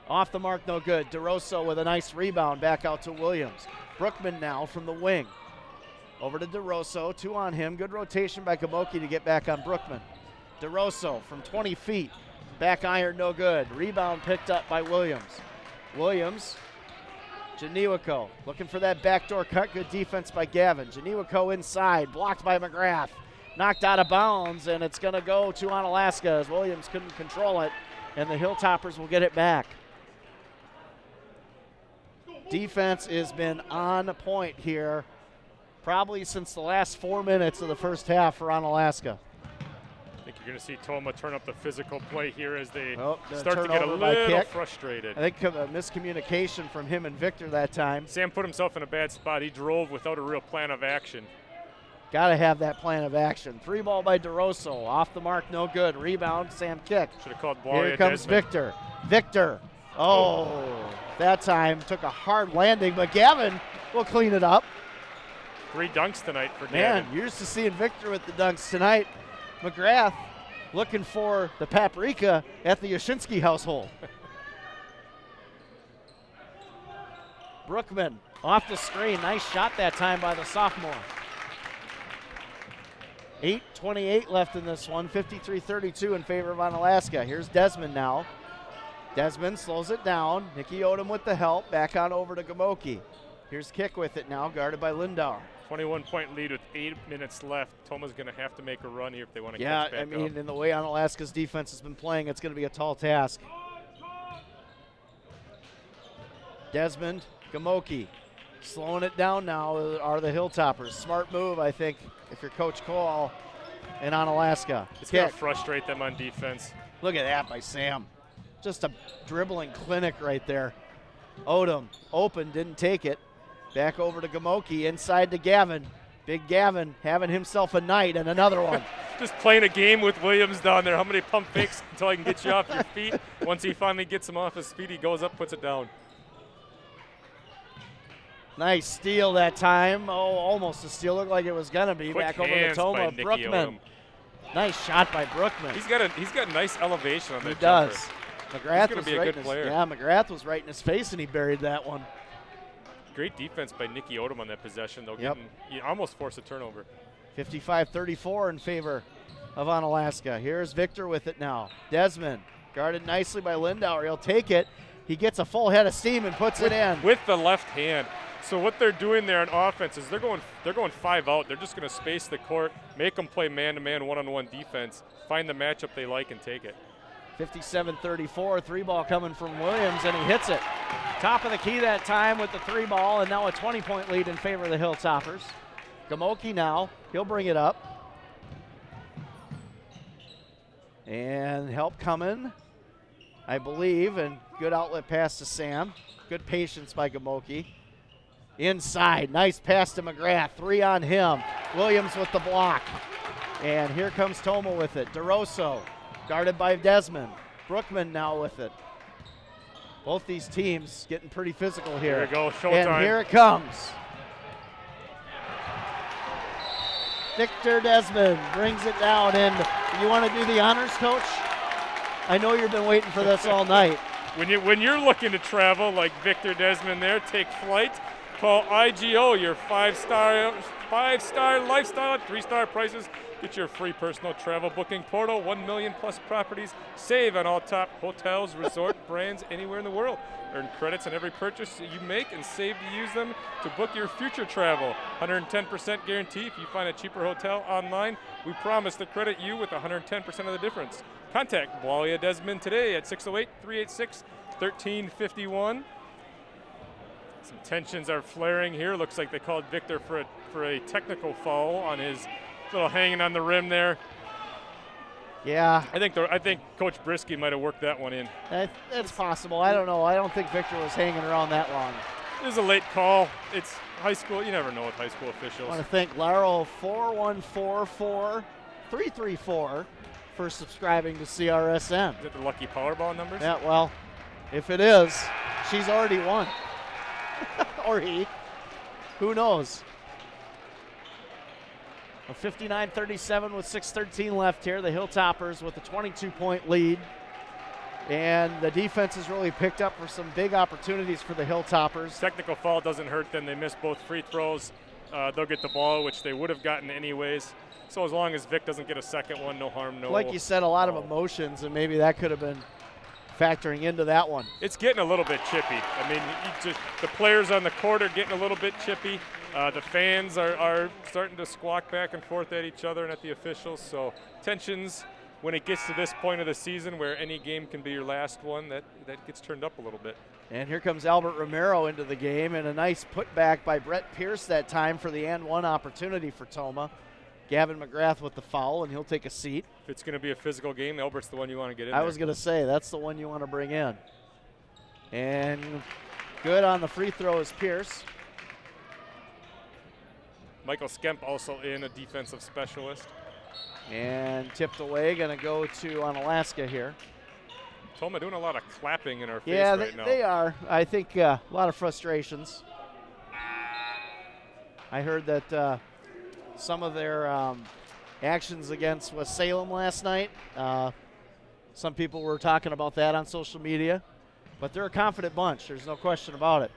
off the mark, no good. DeRosso with a nice rebound, back out to Williams. Brookman now from the wing. Over to DeRosso, 2 on him. Good rotation by Gamoki to get back on Brookman. DeRosso from 20 feet. Back iron, no good. Rebound picked up by Williams. Williams, Janiwako looking for that backdoor cut. Good defense by Gavin. Janiwako inside, blocked by McGrath. Knocked out of bounds, and it's going to go to Onalaska as Williams couldn't control it, and the Hilltoppers will get it back. Defense has been on point here, probably since the last 4 minutes of the first half for Onalaska. I think you're going to see Tomah turn up the physical play here as they The start to get a turnover by little Kick. frustrated. I think a miscommunication from him and Victor that time. Sam put himself in a bad spot. He drove without a real plan of action. Got to have that plan of action. 3 ball by DeRosso. Off the mark, no good. Rebound, Sam Kick. Should have called Here WIAA comes Desmond. Victor. Victor. Oh, that time took a hard landing, but Gavin will clean it up. 3 dunks tonight for Man, Gavin. used to seeing Victor with the dunks tonight. McGrath looking for the paprika at the Yashinsky household. Brookman off the screen. Nice shot that time by the sophomore. 8:28 left in this one. 53-32 in favor of Onalaska. Here's Desmond now. Desmond slows it down. Nicky Odom with the help. Back on over to Gamoki. Here's Kick with it now, guarded by Lindauer. 21-point lead with 8 minutes left. Tomah's going to have to make a run here if they want to Yeah, catch back I mean, up. in the way Onalaska's defense has been playing, it's going to be a tall task. Desmond, Gamoki, slowing it down now are the Hilltoppers. Smart move, I think, if you're Coach Cole in Onalaska. It's going to Kick. frustrate them on defense. Look at that by Sam. Just a dribbling clinic right there. Odom, open, didn't take it. Back over to Gamoki, inside to Gavin. Big Gavin having himself a night, and another one. Just playing a game with Williams down there. How many pump fakes until I can get you off your feet? Once he finally gets him off his feet, he goes up, puts it down. Nice steal that time. Oh, almost a steal. Looked like it was going to be. Quick Back over to hands by Tomah. Nicky Brookman. Odom. Nice shot by Brookman. He's got nice elevation on that He does. jumper. McGrath He's was gonna be a right good in his, player. yeah, McGrath was right in his face, and he buried that one. Great defense by Nicky Odom on that possession, though. Yep. He almost forced a turnover. 55-34 in favor of Onalaska. Here's Victor with it now. Desmond guarded nicely by Lindauer. He'll take it. He gets a full head of steam and puts it in. With the left hand. So what they're doing there on offense is they're going 5 out. They're just going to space the court, make them play man-to-man, one-on-one defense, find the matchup they like and take it. 57-34, 3-ball coming from Williams, and he hits it. Top of the key that time with the 3-ball, and now a 20-point lead in favor of the Hilltoppers. Gamoki now, he'll bring it up. And help coming, I believe, and good outlet pass to Sam. Good patience by Gamoki. Inside, nice pass to McGrath, 3 on him. Williams with the block. And here comes Tomah with it. DeRosso, guarded by Desmond. Brookman now with it. Both these teams getting pretty physical here. Here we go, showtime. And here it comes. Victor Desmond brings it down, and you want to do the honors, Coach? I know you've been waiting for this all night. When you're looking to travel like Victor Desmond there, take flight, call IGO, your 5-star lifestyle at 3-star prices. Get your free personal travel booking portal, 1 million plus properties. Save on all top hotels, resort brands anywhere in the world. Earn credits on every purchase that you make and save to use them to book your future travel. 110% guarantee if you find a cheaper hotel online. We promise to credit you with 110% of the difference. Contact WIAA Desmond today at 608-386-1351. Some tensions are flaring here. Looks like they called Victor for a technical foul on his little hanging on the rim there. Yeah. I think Coach Brisky might have worked that one in. That's possible. I don't know. I don't think Victor was hanging around that long. It was a late call. It's high school. You never know with high school officials. I want to thank Laro 4144334 for subscribing to CRSN. Is it the lucky Powerball numbers? Yeah, well, if it is, she's already won. Or he. Who knows? 59-37 with 6:13 left here. The Hilltoppers with a 22-point lead. And the defense has really picked up for some big opportunities for the Hilltoppers. Technical foul doesn't hurt them. They missed both free throws. They'll get the ball, which they would have gotten anyways. So as long as Vic doesn't get a second one, no harm, no. Like you said, a lot of emotions, and maybe that could have been factoring into that one. It's getting a little bit chippy. I mean, the players on the court are getting a little bit chippy. The fans are starting to squawk back and forth at each other and at the officials. So tensions when it gets to this point of the season where any game can be your last one, that gets turned up a little bit. And here comes Albert Romero into the game, and a nice putback by Brett Pierce that time for the and one opportunity for Tomah. Gavin McGrath with the foul, and he'll take a seat. If it's going to be a physical game, Albert's the one you want to get in I was going to say, that's the one you want to bring in. And good on the free throw is Pierce. Michael Skemp also in, a defensive specialist. And tipped away, going to go to Onalaska here. Tomah doing a lot of clapping in our face right now. Yeah, they are. I think a lot of frustrations. I heard that some of their actions against West Salem last night, some people were talking about that on social media. But they're a confident bunch. There's no question about it.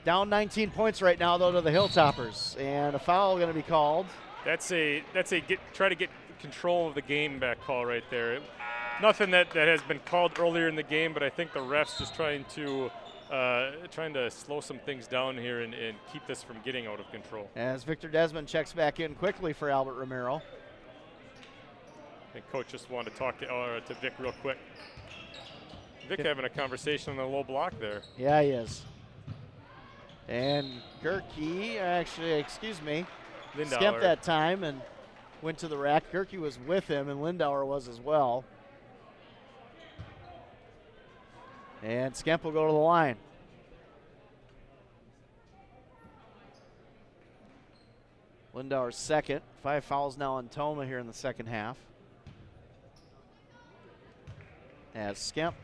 Down 19 points right now, though, to the Hilltoppers. And a foul going to be called. That's a try to get control of the game back call right there. Nothing that has been called earlier in the game, but I think the refs just trying to slow some things down here and keep this from getting out of control. As Victor Desmond checks back in quickly for Albert Romero. I think Coach just wanted to talk to Vic real quick. Vic having a conversation on the low block there. Yeah, he is. And Gerke, Lindauer. Skemp that time and went to the rack. Gerke was with him, and Lindauer was as well. And Skemp will go to the line. Lindauer's second. 5 fouls now on Tomah here in the second half. As Skemp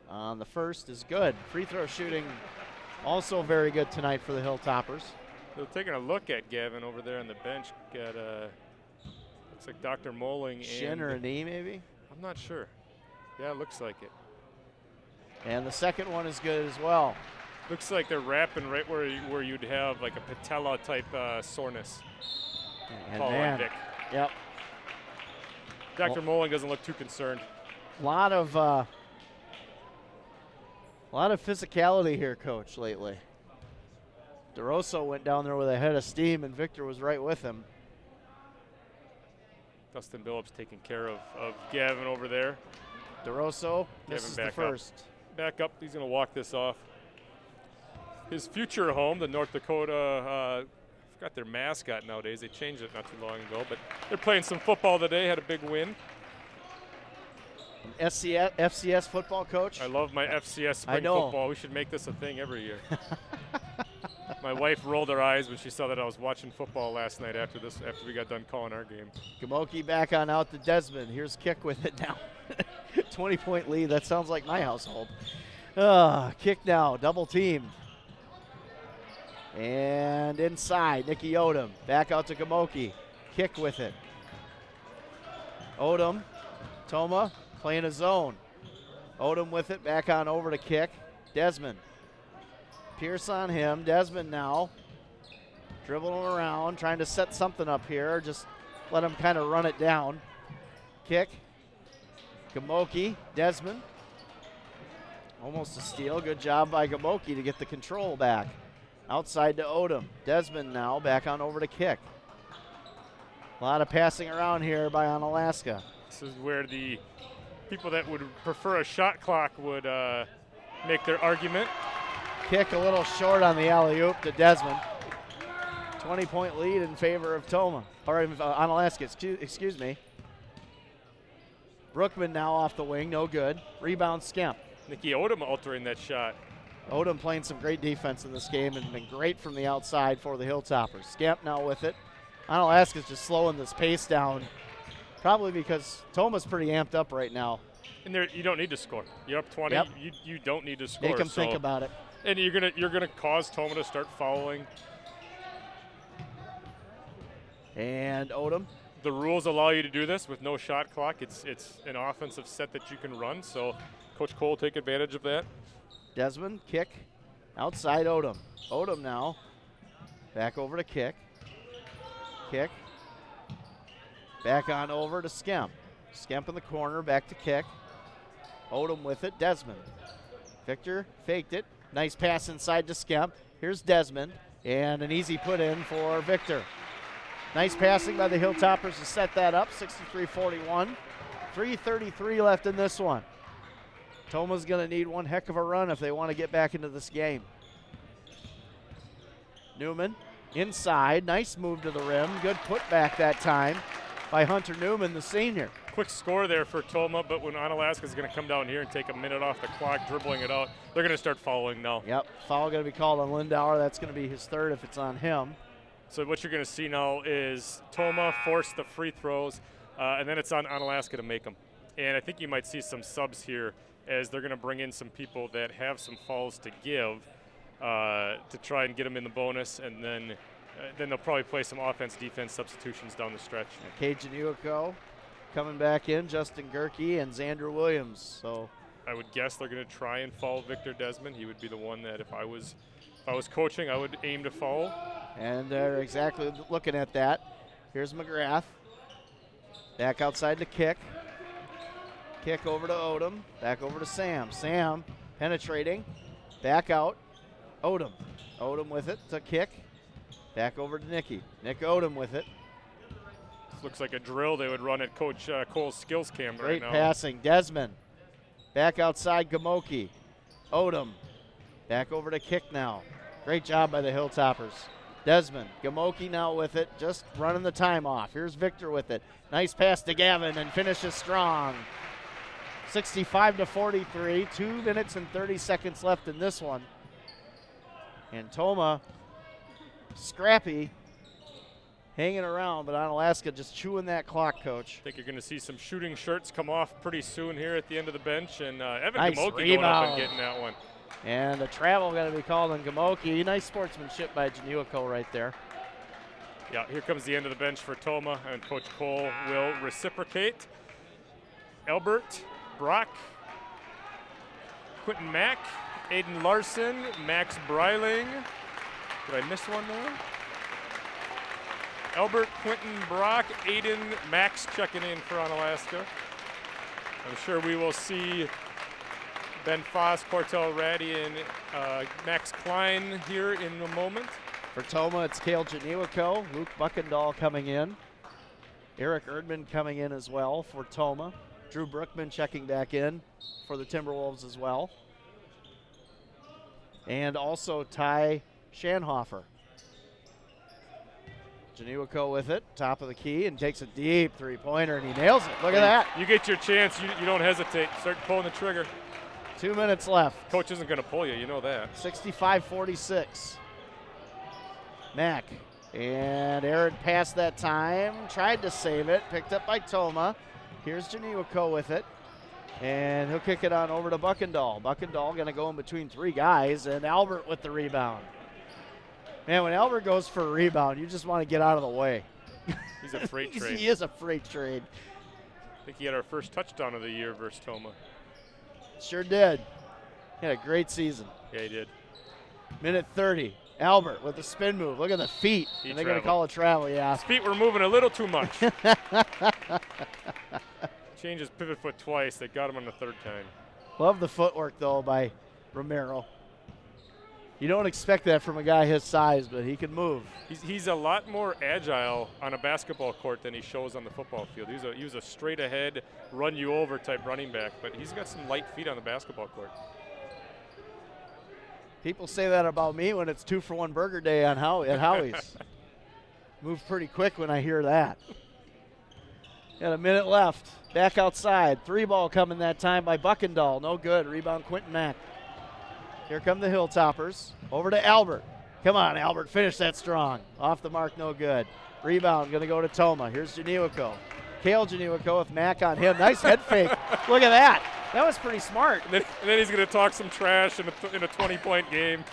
on the first is good. Free throw shooting also very good tonight for the Hilltoppers. So taking a look at Gavin over there on the bench. Got looks like Dr. Moling. Shin or a knee maybe? I'm not sure. Yeah, it looks like it. And the second one is good as well. Looks like they're wrapping right where you'd have like a patella type soreness. And Paul man, Vic. Yep. Dr. Moling doesn't look too concerned. A lot of A lot of physicality here, Coach, lately. DeRosso went down there with a head of steam, and Victor was right with him. Dustin Billups taking care of Gavin over there. DeRosso, this is the first. Back up, he's going to walk this off. His future home, the North Dakota, forgot their mascot nowadays. They changed it not too long ago, but they're playing some football today, had a big win. FCS football coach? I love my FCS spring football. We should make this a thing every year. My wife rolled her eyes when she saw that I was watching football last night after we got done calling our game. Gamoki back on out to Desmond. Here's Kick with it now. 20-point lead. That sounds like my household. Kick now, double team. And inside, Nicky Odom. Back out to Gamoki. Kick with it. Odom, Tomah playing a zone. Odom with it, back on over to Kick. Desmond. Pierce on him. Desmond now dribbling around, trying to set something up here. Just let him kind of run it down. Kick. Gamoki, Desmond. Almost a steal. Good job by Gamoki to get the control back. Outside to Odom. Desmond now back on over to Kick. A lot of passing around here by Onalaska. This is where the people that would prefer a shot clock would make their argument. Kick a little short on the alley-oop to Desmond. 20-point lead in favor of Tomah, or Onalaska, excuse me. Brookman now off the wing, no good. Rebound Skemp. Nicky Odom altering that shot. Odom playing some great defense in this game and been great from the outside for the Hilltoppers. Skemp now with it. Onalaska's just slowing this pace down, probably because Tomah's pretty amped up right now. And you don't need to score. You're up 20. Yep. You don't need to score. Make them think about it. And you're gonna cause Tomah to start fouling. And Odom. The rules allow you to do this with no shot clock. It's an offensive set that you can run. So Coach Cole take advantage of that. Desmond, Kick, outside Odom. Odom now, back over to Kick. Kick, back on over to Skemp. Skemp in the corner, back to Kick. Odom with it, Desmond. Victor faked it. Nice pass inside to Skemp. Here's Desmond, and an easy put in for Victor. Nice passing by the Hilltoppers to set that up, 63-41. 3:33 left in this one. Tomah's going to need one heck of a run if they want to get back into this game. Newman inside, nice move to the rim. Good putback that time by Hunter Newman, the senior. Quick score there for Tomah, but when Onalaska's going to come down here and take a minute off the clock, dribbling it out, they're going to start fouling now. Yep, foul going to be called on Lindauer. That's going to be his third if it's on him. So what you're going to see now is Tomah force the free throws, and then it's on Onalaska to make them. And I think you might see some subs here as they're going to bring in some people that have some fouls to give to try and get them in the bonus, and then they'll probably play some offense-defense substitutions down the stretch. Cajun Uiko coming back in, Justin Gerke and Xander Williams. So I would guess they're going to try and foul Victor Desmond. He would be the one that if I was coaching, I would aim to foul. And they're exactly looking at that. Here's McGrath. Back outside to Kick. Kick over to Odom. Back over to Sam. Sam penetrating. Back out. Odom. Odom with it to Kick. Back over to Nicky. Nick Odom with it. This looks like a drill they would run at Coach Cole's skills cam right now. Great passing. Desmond. Back outside Gamoki. Odom. Back over to Kick now. Great job by the Hilltoppers. Desmond. Gamoki now with it. Just running the time off. Here's Victor with it. Nice pass to Gavin and finishes strong. 65-43. 2 minutes and 30 seconds left in this one. And Tomah, scrappy, hanging around, but Onalaska just chewing that clock, Coach. I think you're going to see some shooting shirts come off pretty soon here at the end of the bench, and Evan nice Gamoki rebound. going up and getting that one. And the travel going to be called on Gamoki. Nice sportsmanship by Januico right there. Yeah, here comes the end of the bench for Tomah, and Coach Cole will reciprocate. Albert, Brock, Quentin Mack, Aiden Larson, Max Breiling. Did I miss one there? Albert, Quentin, Brock, Aiden, Max checking in for Onalaska. I'm sure we will see Ben Foss, Cortel Ratty, and Max Klein here in a moment. For Tomah, it's Cale Janiwico, Luke Buckendahl coming in. Eric Erdman coming in as well for Tomah. Drew Brookman checking back in for the Timberwolves as well. And also Ty Schanhofer. Janiwico with it, top of the key, and takes a deep three-pointer, and he nails it. Look at that. You get your chance, you don't hesitate. Start pulling the trigger. 2 minutes left. Coach isn't going to pull you, you know that. 65-46. Mack. And Aaron passed that time, tried to save it, picked up by Tomah. Here's Janiwico with it. And he'll kick it on over to Buckendahl. Buckendahl going to go in between three guys, and Albert with the rebound. Man, when Albert goes for a rebound, you just want to get out of the way. He's a freight train. He is a freight train. I think he had our first touchdown of the year versus Tomah. Sure did. He had a great season. Yeah, he did. Minute 30. Albert with the spin move. Look at the feet. And they're going to call it travel, yeah. His feet were moving a little too much. Changed his pivot foot twice. They got him on the third time. Love the footwork, though, by Romero. You don't expect that from a guy his size, but he can move. He's a lot more agile on a basketball court than he shows on the football field. He was a straight ahead, run you over type running back, but he's got some light feet on the basketball court. People say that about me when it's 2-for-1 burger day on at Howie's. Move pretty quick when I hear that. Got a minute left. Back outside. 3-ball coming that time by Buckendahl. No good. Rebound Quentin Mack. Here come the Hilltoppers. Over to Albert. Come on, Albert. Finish that strong. Off the mark, no good. Rebound going to go to Tomah. Here's Janiwico. Cale Janiwico with Mack on him. Nice head fake. Look at that. That was pretty smart. And then he's going to talk some trash in a 20-point game.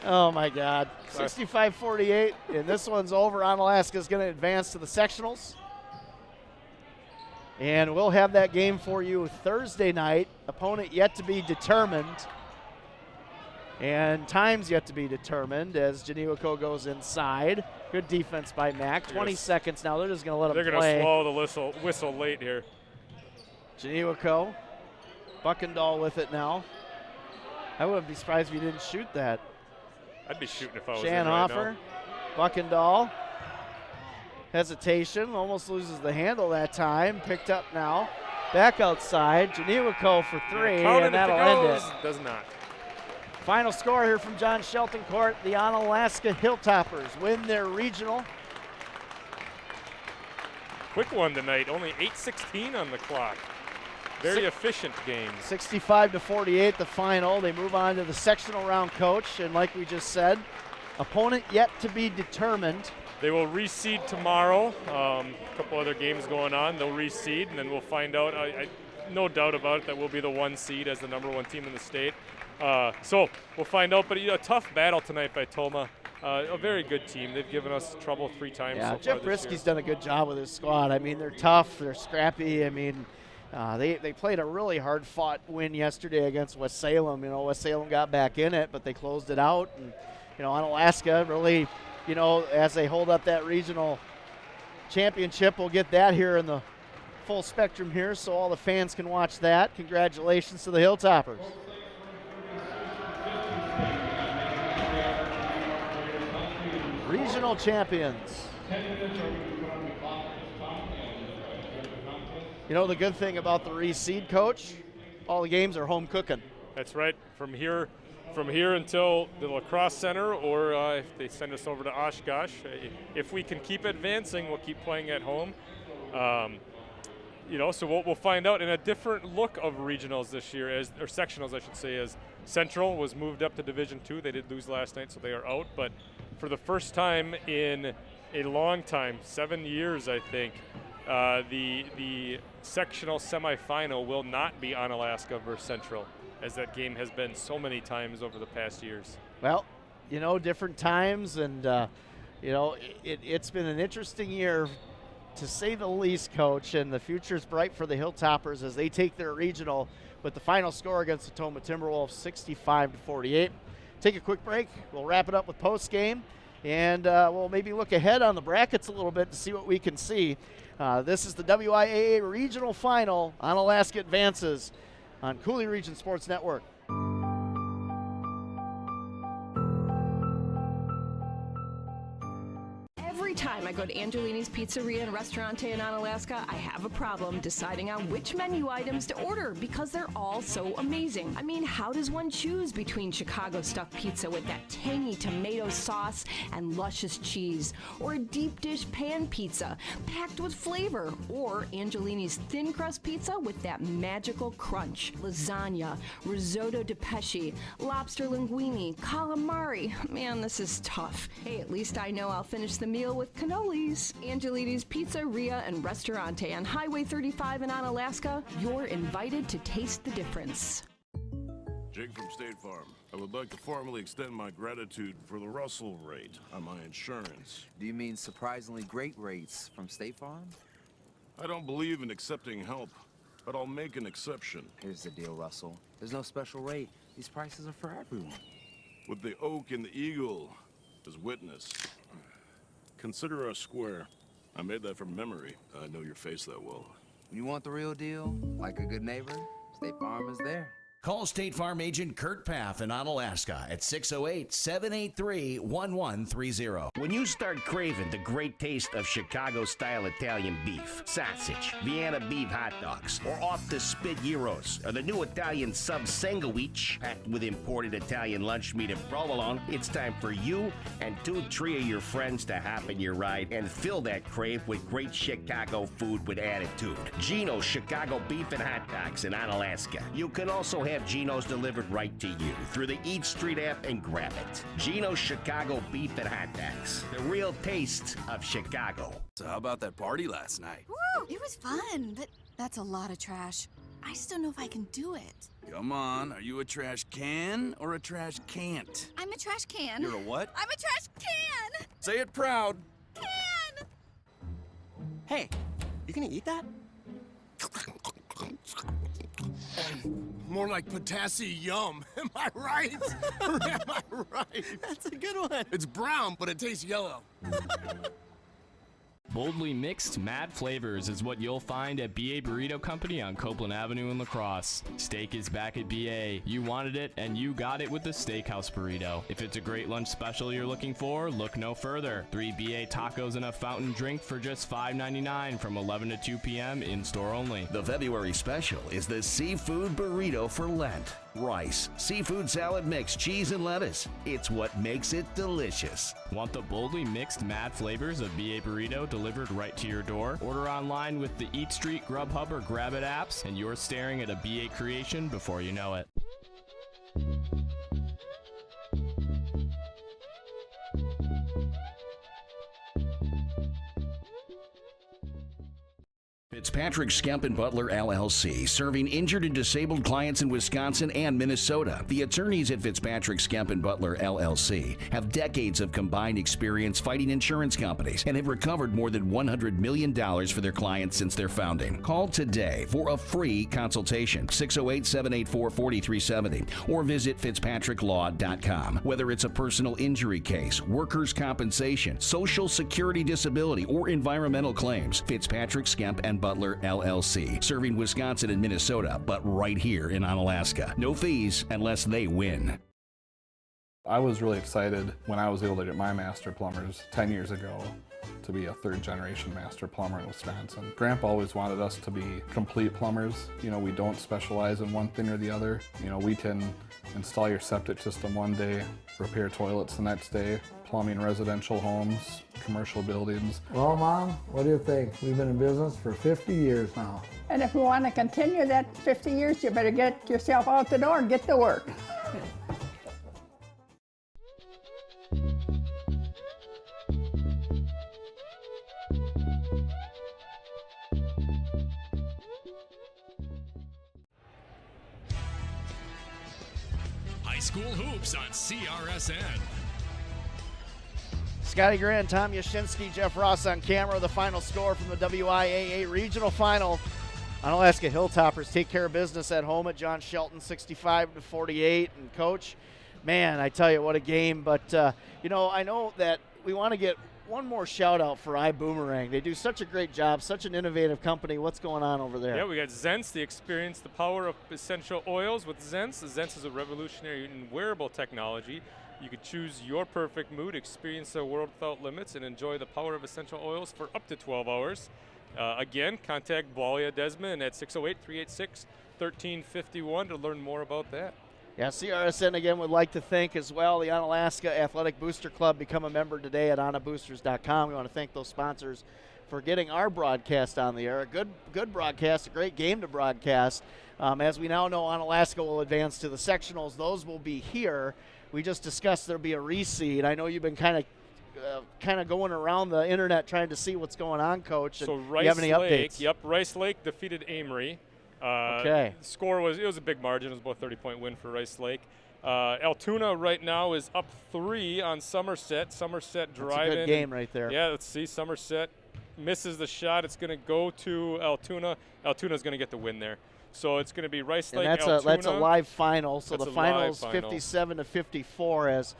Oh, my God. 65-48, and this one's over. Onalaska's going to advance to the sectionals. And we'll have that game for you Thursday night. Opponent yet to be determined. And times yet to be determined as Janiwico goes inside. Good defense by Mack. 20 seconds now. They're just going to let him play. They're going to slow the whistle late here. Janiwico. Buckendahl with it now. I wouldn't be surprised if he didn't shoot that. I'd be shooting if I was in right Schanhofer. Buckendahl. Hesitation. Almost loses the handle that time. Picked up now. Back outside. Janiwico for three, and that'll end it. Does not. Final score here from John Shelton Court. The Onalaska Hilltoppers win their regional. Quick one tonight. Only 8:16 on the clock. Very efficient game. 65-48 the final. They move on to the sectional round, Coach. And like we just said, opponent yet to be determined. They will reseed tomorrow. A couple other games going on. They'll reseed, and then we'll find out. No doubt about it that we'll be the 1 seed as the #1 team in the state. So we'll find out. But a tough battle tonight by Tomah. A very good team. They've given us trouble 3 times. Yeah, so Jeff Brisky's done a good job with his squad. I mean, they're tough. They're scrappy. I mean, they played a really hard-fought win yesterday against West Salem. You know, West Salem got back in it, but they closed it out. And, you know, Onalaska really, you know, as they hold up that regional championship, we'll get that here in the full spectrum here so all the fans can watch that. Congratulations to the Hilltoppers. Regional champions. You know the good thing about the reseed, Coach? All the games are home cooking. That's right. From here until the lacrosse center, or if they send us over to Oshkosh, if we can keep advancing, we'll keep playing at home. You know, so we'll find out. In a different look of regionals this year, or sectionals, I should say, as Central was moved up to Division II. They did lose last night, so they are out. But for the first time in a long time, 7 years, I think, the sectional semifinal will not be Onalaska versus Central, as that game has been so many times over the past years. Well, you know, different times, and you know, it's been an interesting year, to say the least, Coach, and the future's bright for the Hilltoppers as they take their regional with the final score against the Tomah Timberwolves, 65-48. Take a quick break. We'll wrap it up with post game, and we'll maybe look ahead on the brackets a little bit to see what we can see. This is the WIAA Regional Final. Onalaska advances on Coulee Region Sports Network. go to Angelini's Pizzeria and Restaurante in Onalaska, I have a problem deciding on which menu items to order because they're all so amazing. I mean, how does one choose between Chicago stuffed pizza with that tangy tomato sauce and luscious cheese, or a deep dish pan pizza packed with flavor, or Angelini's thin crust pizza with that magical crunch, lasagna, risotto di pesce, lobster linguine, calamari. Man, this is tough. Hey, at least I know I'll finish the meal with cannolis. Angelini's Pizzeria and Restaurante on Highway 35 in Onalaska. You're invited to taste the difference. Jake from State Farm. I would like to formally extend my gratitude for the Russell rate on my insurance. Do you mean surprisingly great rates from State Farm? I don't believe in accepting help, but I'll make an exception. Here's the deal, Russell. There's no special rate. These prices are for everyone. With the oak and the eagle as witness. Consider us square. I made that from memory. I know your face that well. You want the real deal? Like a good neighbor? State Farm is there. Call State Farm agent Kurt Paff in Onalaska at 608-783-1130. When you start craving the great taste of Chicago-style Italian beef, sausage, Vienna beef hot dogs, or off-the-spit gyros, or the new Italian sub sandwich packed with imported Italian lunch meat and provolone, it's time for you and 2-3 of your friends to hop in your ride and fill that crave with great Chicago food with attitude. Gino's Chicago Beef and Hot Dogs in Onalaska. You can also have Gino's delivered right to you through the Eat Street app and grab it. Gino's Chicago Beef and Hot Dogs. The real taste of Chicago. So how about that party last night? Woo! It was fun, but that's a lot of trash. I just don't know if I can do it. Come on, are you a trash can or a trash can't? I'm a trash can. You're a what? I'm a trash can! Say it proud. Can! Hey, you gonna eat that? More like potassium. Am I right? Am I right? That's a good one. It's brown, but it tastes yellow. Boldly mixed, mad flavors is what you'll find at BA Burrito Company on Copeland Avenue in La Crosse. Steak is back at BA. You wanted it, and you got it with the Steakhouse Burrito. If it's a great lunch special you're looking for, look no further. 3 BA tacos and a fountain drink for just $5.99 from 11 to 2 p.m. in-store only. The February special is the Seafood Burrito for Lent. Rice, seafood salad mix, cheese, and lettuce. It's what makes it delicious. Want the boldly mixed mad flavors of BA Burrito delivered right to your door? Order online with the Eat Street, Grubhub, or Grab It apps, and you're staring at a BA creation before you know it. Fitzpatrick, Skemp & Butler, LLC, serving injured and disabled clients in Wisconsin and Minnesota. The attorneys at Fitzpatrick, Skemp & Butler, LLC, have decades of combined experience fighting insurance companies and have recovered more than $100 million for their clients since their founding. Call today for a free consultation, 608-784-4370, or visit fitzpatricklaw.com. Whether it's a personal injury case, workers' compensation, Social Security disability, or environmental claims, Fitzpatrick, Skemp & Butler, LLC, serving Wisconsin and Minnesota, but right here in Onalaska. No fees unless they win. I was really excited when I was able to get my master plumbers 10 years ago to be a third-generation master plumber in Wisconsin. Grandpa always wanted us to be complete plumbers. You know, we don't specialize in one thing or the other. You know, we can install your septic system one day, repair toilets the next day, plumbing residential homes, commercial buildings. Well, Mom, what do you think? We've been in business for 50 years now. And if you want to continue that 50 years, you better get yourself out the door and get to work. High School Hoops on CRSN. Scotty Gran Tom Yashinsky, Jeff Ross on camera. The final score from the WIAA Regional Final. Onalaska Hilltoppers take care of business at home at John Shelton, 65-48. And Coach, man, I tell you, what a game. But, you know, I know that we want to get one more shout out for iBoomerang. They do such a great job, such an innovative company. What's going on over there? Yeah, we got Zents, the experience, the power of essential oils with Zents. Zents is a revolutionary and wearable technology You could choose your perfect mood, experience a world without limits, and enjoy the power of essential oils for up to 12 hours. Again, contact WIAA Desmond at 608-386-1351 to learn more about that. Yeah, CRSN again would like to thank as well the Onalaska Athletic Booster Club. Become a member today at onaboosters.com. We want to thank those sponsors for getting our broadcast on the air. A good broadcast, a great game to broadcast. As we now know, Onalaska will advance to the sectionals. Those will be here. We just discussed there'll be a reseed. I know you've been kind of going around the internet trying to see what's going on, Coach. So do you have any updates? Rice Lake defeated Amory. Okay. The score was a big margin. It was about a 30-point win for Rice Lake. Altoona right now is up 3 on Somerset. Somerset driving. That's a good game right there. Yeah, let's see. Somerset misses the shot. It's going to go to Altoona. Altoona is going to get the win there. So it's going to be Rice Lake, Altoona. That's a live final. So the final's 57-54 as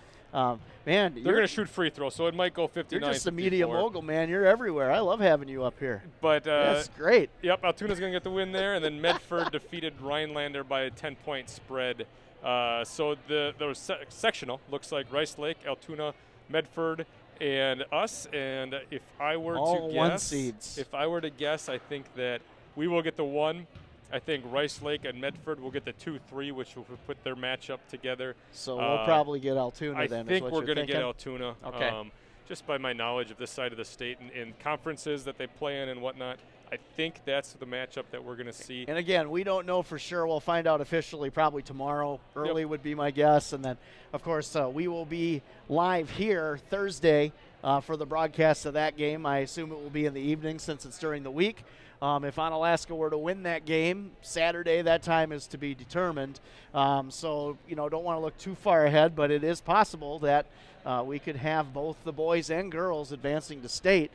man, they're going to shoot free throw, so it might go 59. You're just a media mogul, man. You're everywhere. I love having you up here. But that's great. Yep, Altoona's going to get the win there, and then Medford defeated Rhinelander by a 10-point spread. So the sectional looks like Rice Lake, Altoona, Medford, and us. And if I were all to one guess, seeds. If I were to guess, I think that we will get the 1. I think Rice Lake and Medford will get the 2-3, which will put their matchup together. So we'll probably get Altoona then. I think we're going to get Altoona. Okay. Just by my knowledge of this side of the state and conferences that they play in and whatnot, I think that's the matchup that we're going to see. And again, we don't know for sure. We'll find out officially probably tomorrow. Early would be my guess. And then, of course, we will be live here Thursday for the broadcast of that game. I assume it will be in the evening since it's during the week. If Onalaska were to win that game Saturday, that time is to be determined. So, don't want to look too far ahead, but it is possible that we could have both the boys and girls advancing to state.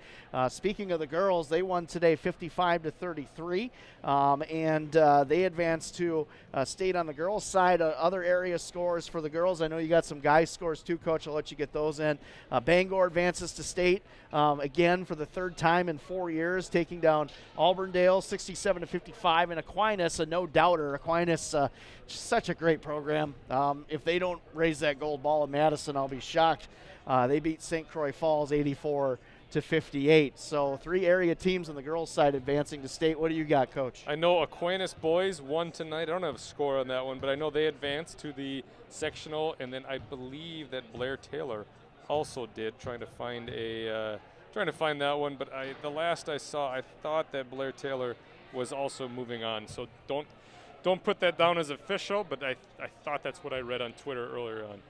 Speaking of the girls, they won today 55-33, and they advanced to state on the girls' side. Other area scores for the girls. I know you got some guys' scores too, Coach. I'll let you get those in. Bangor advances to state again for the third time in 4 years, taking down Auburndale 67-55, and Aquinas, a no-doubter. Aquinas, such a great program. If they don't raise that gold ball in Madison, I'll be shocked. They beat St. Croix Falls 84-58. So 3 area teams on the girls' side advancing to state. What do you got, Coach? I know Aquinas boys won tonight. I don't have a score on that one, but I know they advanced to the sectional, and then I believe that Blair Taylor also did, trying to find that one. But the last I saw, I thought that Blair Taylor was also moving on. So don't put that down as official, but I thought that's what I read on Twitter earlier on.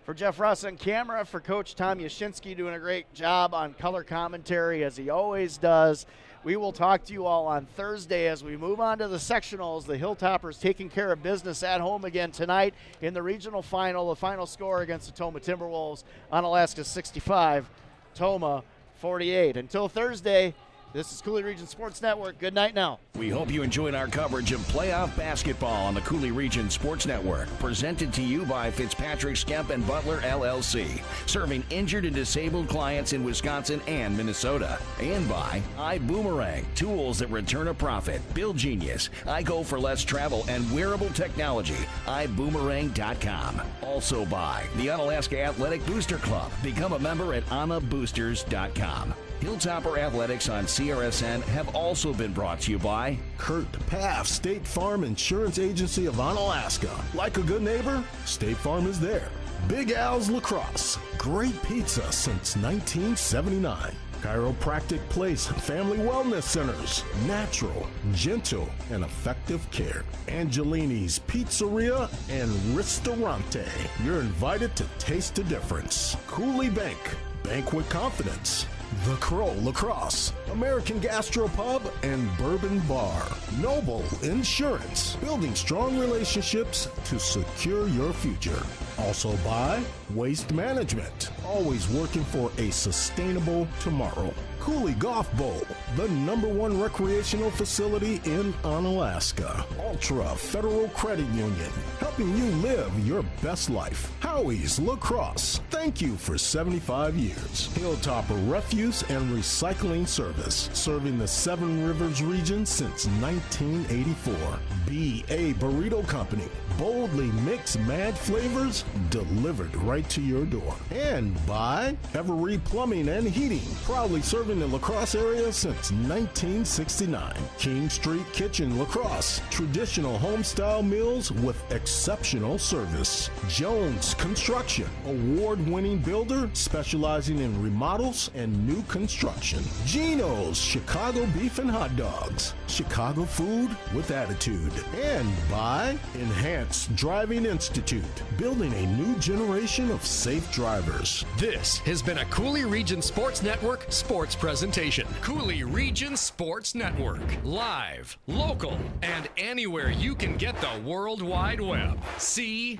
For Jeff Ross on camera, for Coach Tom Yashinsky doing a great job on color commentary as he always does. We will talk to you all on Thursday as we move on to the sectionals. The Hilltoppers taking care of business at home again tonight in the regional final. The final score against the Tomah Timberwolves, Onalaska 65, Tomah 48. Until Thursday, this is Coulee Region Sports Network. Good night now. We hope you enjoyed our coverage of playoff basketball on the Coulee Region Sports Network, presented to you by Fitzpatrick, Skemp, and Butler, LLC, serving injured and disabled clients in Wisconsin and Minnesota, and by iBoomerang, tools that return a profit, Build Genius, I Go for Less Travel, and wearable technology, iBoomerang.com. Also by the Onalaska Athletic Booster Club. Become a member at onaboosters.com. Hilltopper Athletics on CRSN have also been brought to you by Kurt Paff, State Farm Insurance Agency of Onalaska. Like a good neighbor, State Farm is there. Big Al's Lacrosse, great pizza since 1979. Chiropractic Place Family Wellness Centers, natural, gentle, and effective care. Angelini's Pizzeria and Ristorante. You're invited to taste a difference. Coulee Bank, bank with confidence. The Crow Lacrosse, American Gastropub, and Bourbon Bar. Noble Insurance, building strong relationships to secure your future. Also by Waste Management, always working for a sustainable tomorrow. Coulee Golf Bowl, the #1 recreational facility in Onalaska. Ultra Federal Credit Union, helping you live your best life. Howie's Lacrosse, thank you for 75 years. Hilltopper Refuse and Recycling Service, serving the Seven Rivers region since 1984. B.A. Burrito Company, boldly mixed mad flavors delivered right to your door. And by Every Plumbing and Heating, proudly serving the La Crosse area since 1969. King Street Kitchen, La Crosse, traditional home-style meals with exceptional service. Jones Construction, award-winning builder specializing in remodels and new construction. Geno's Chicago Beef and Hot Dogs, Chicago food with attitude. And by Enhanced Driving Institute, building a new generation of safe drivers. This has been a Coulee Region Sports Network sports presentation. Coulee Region Sports Network. Live, local, and anywhere you can get the World Wide Web. CRS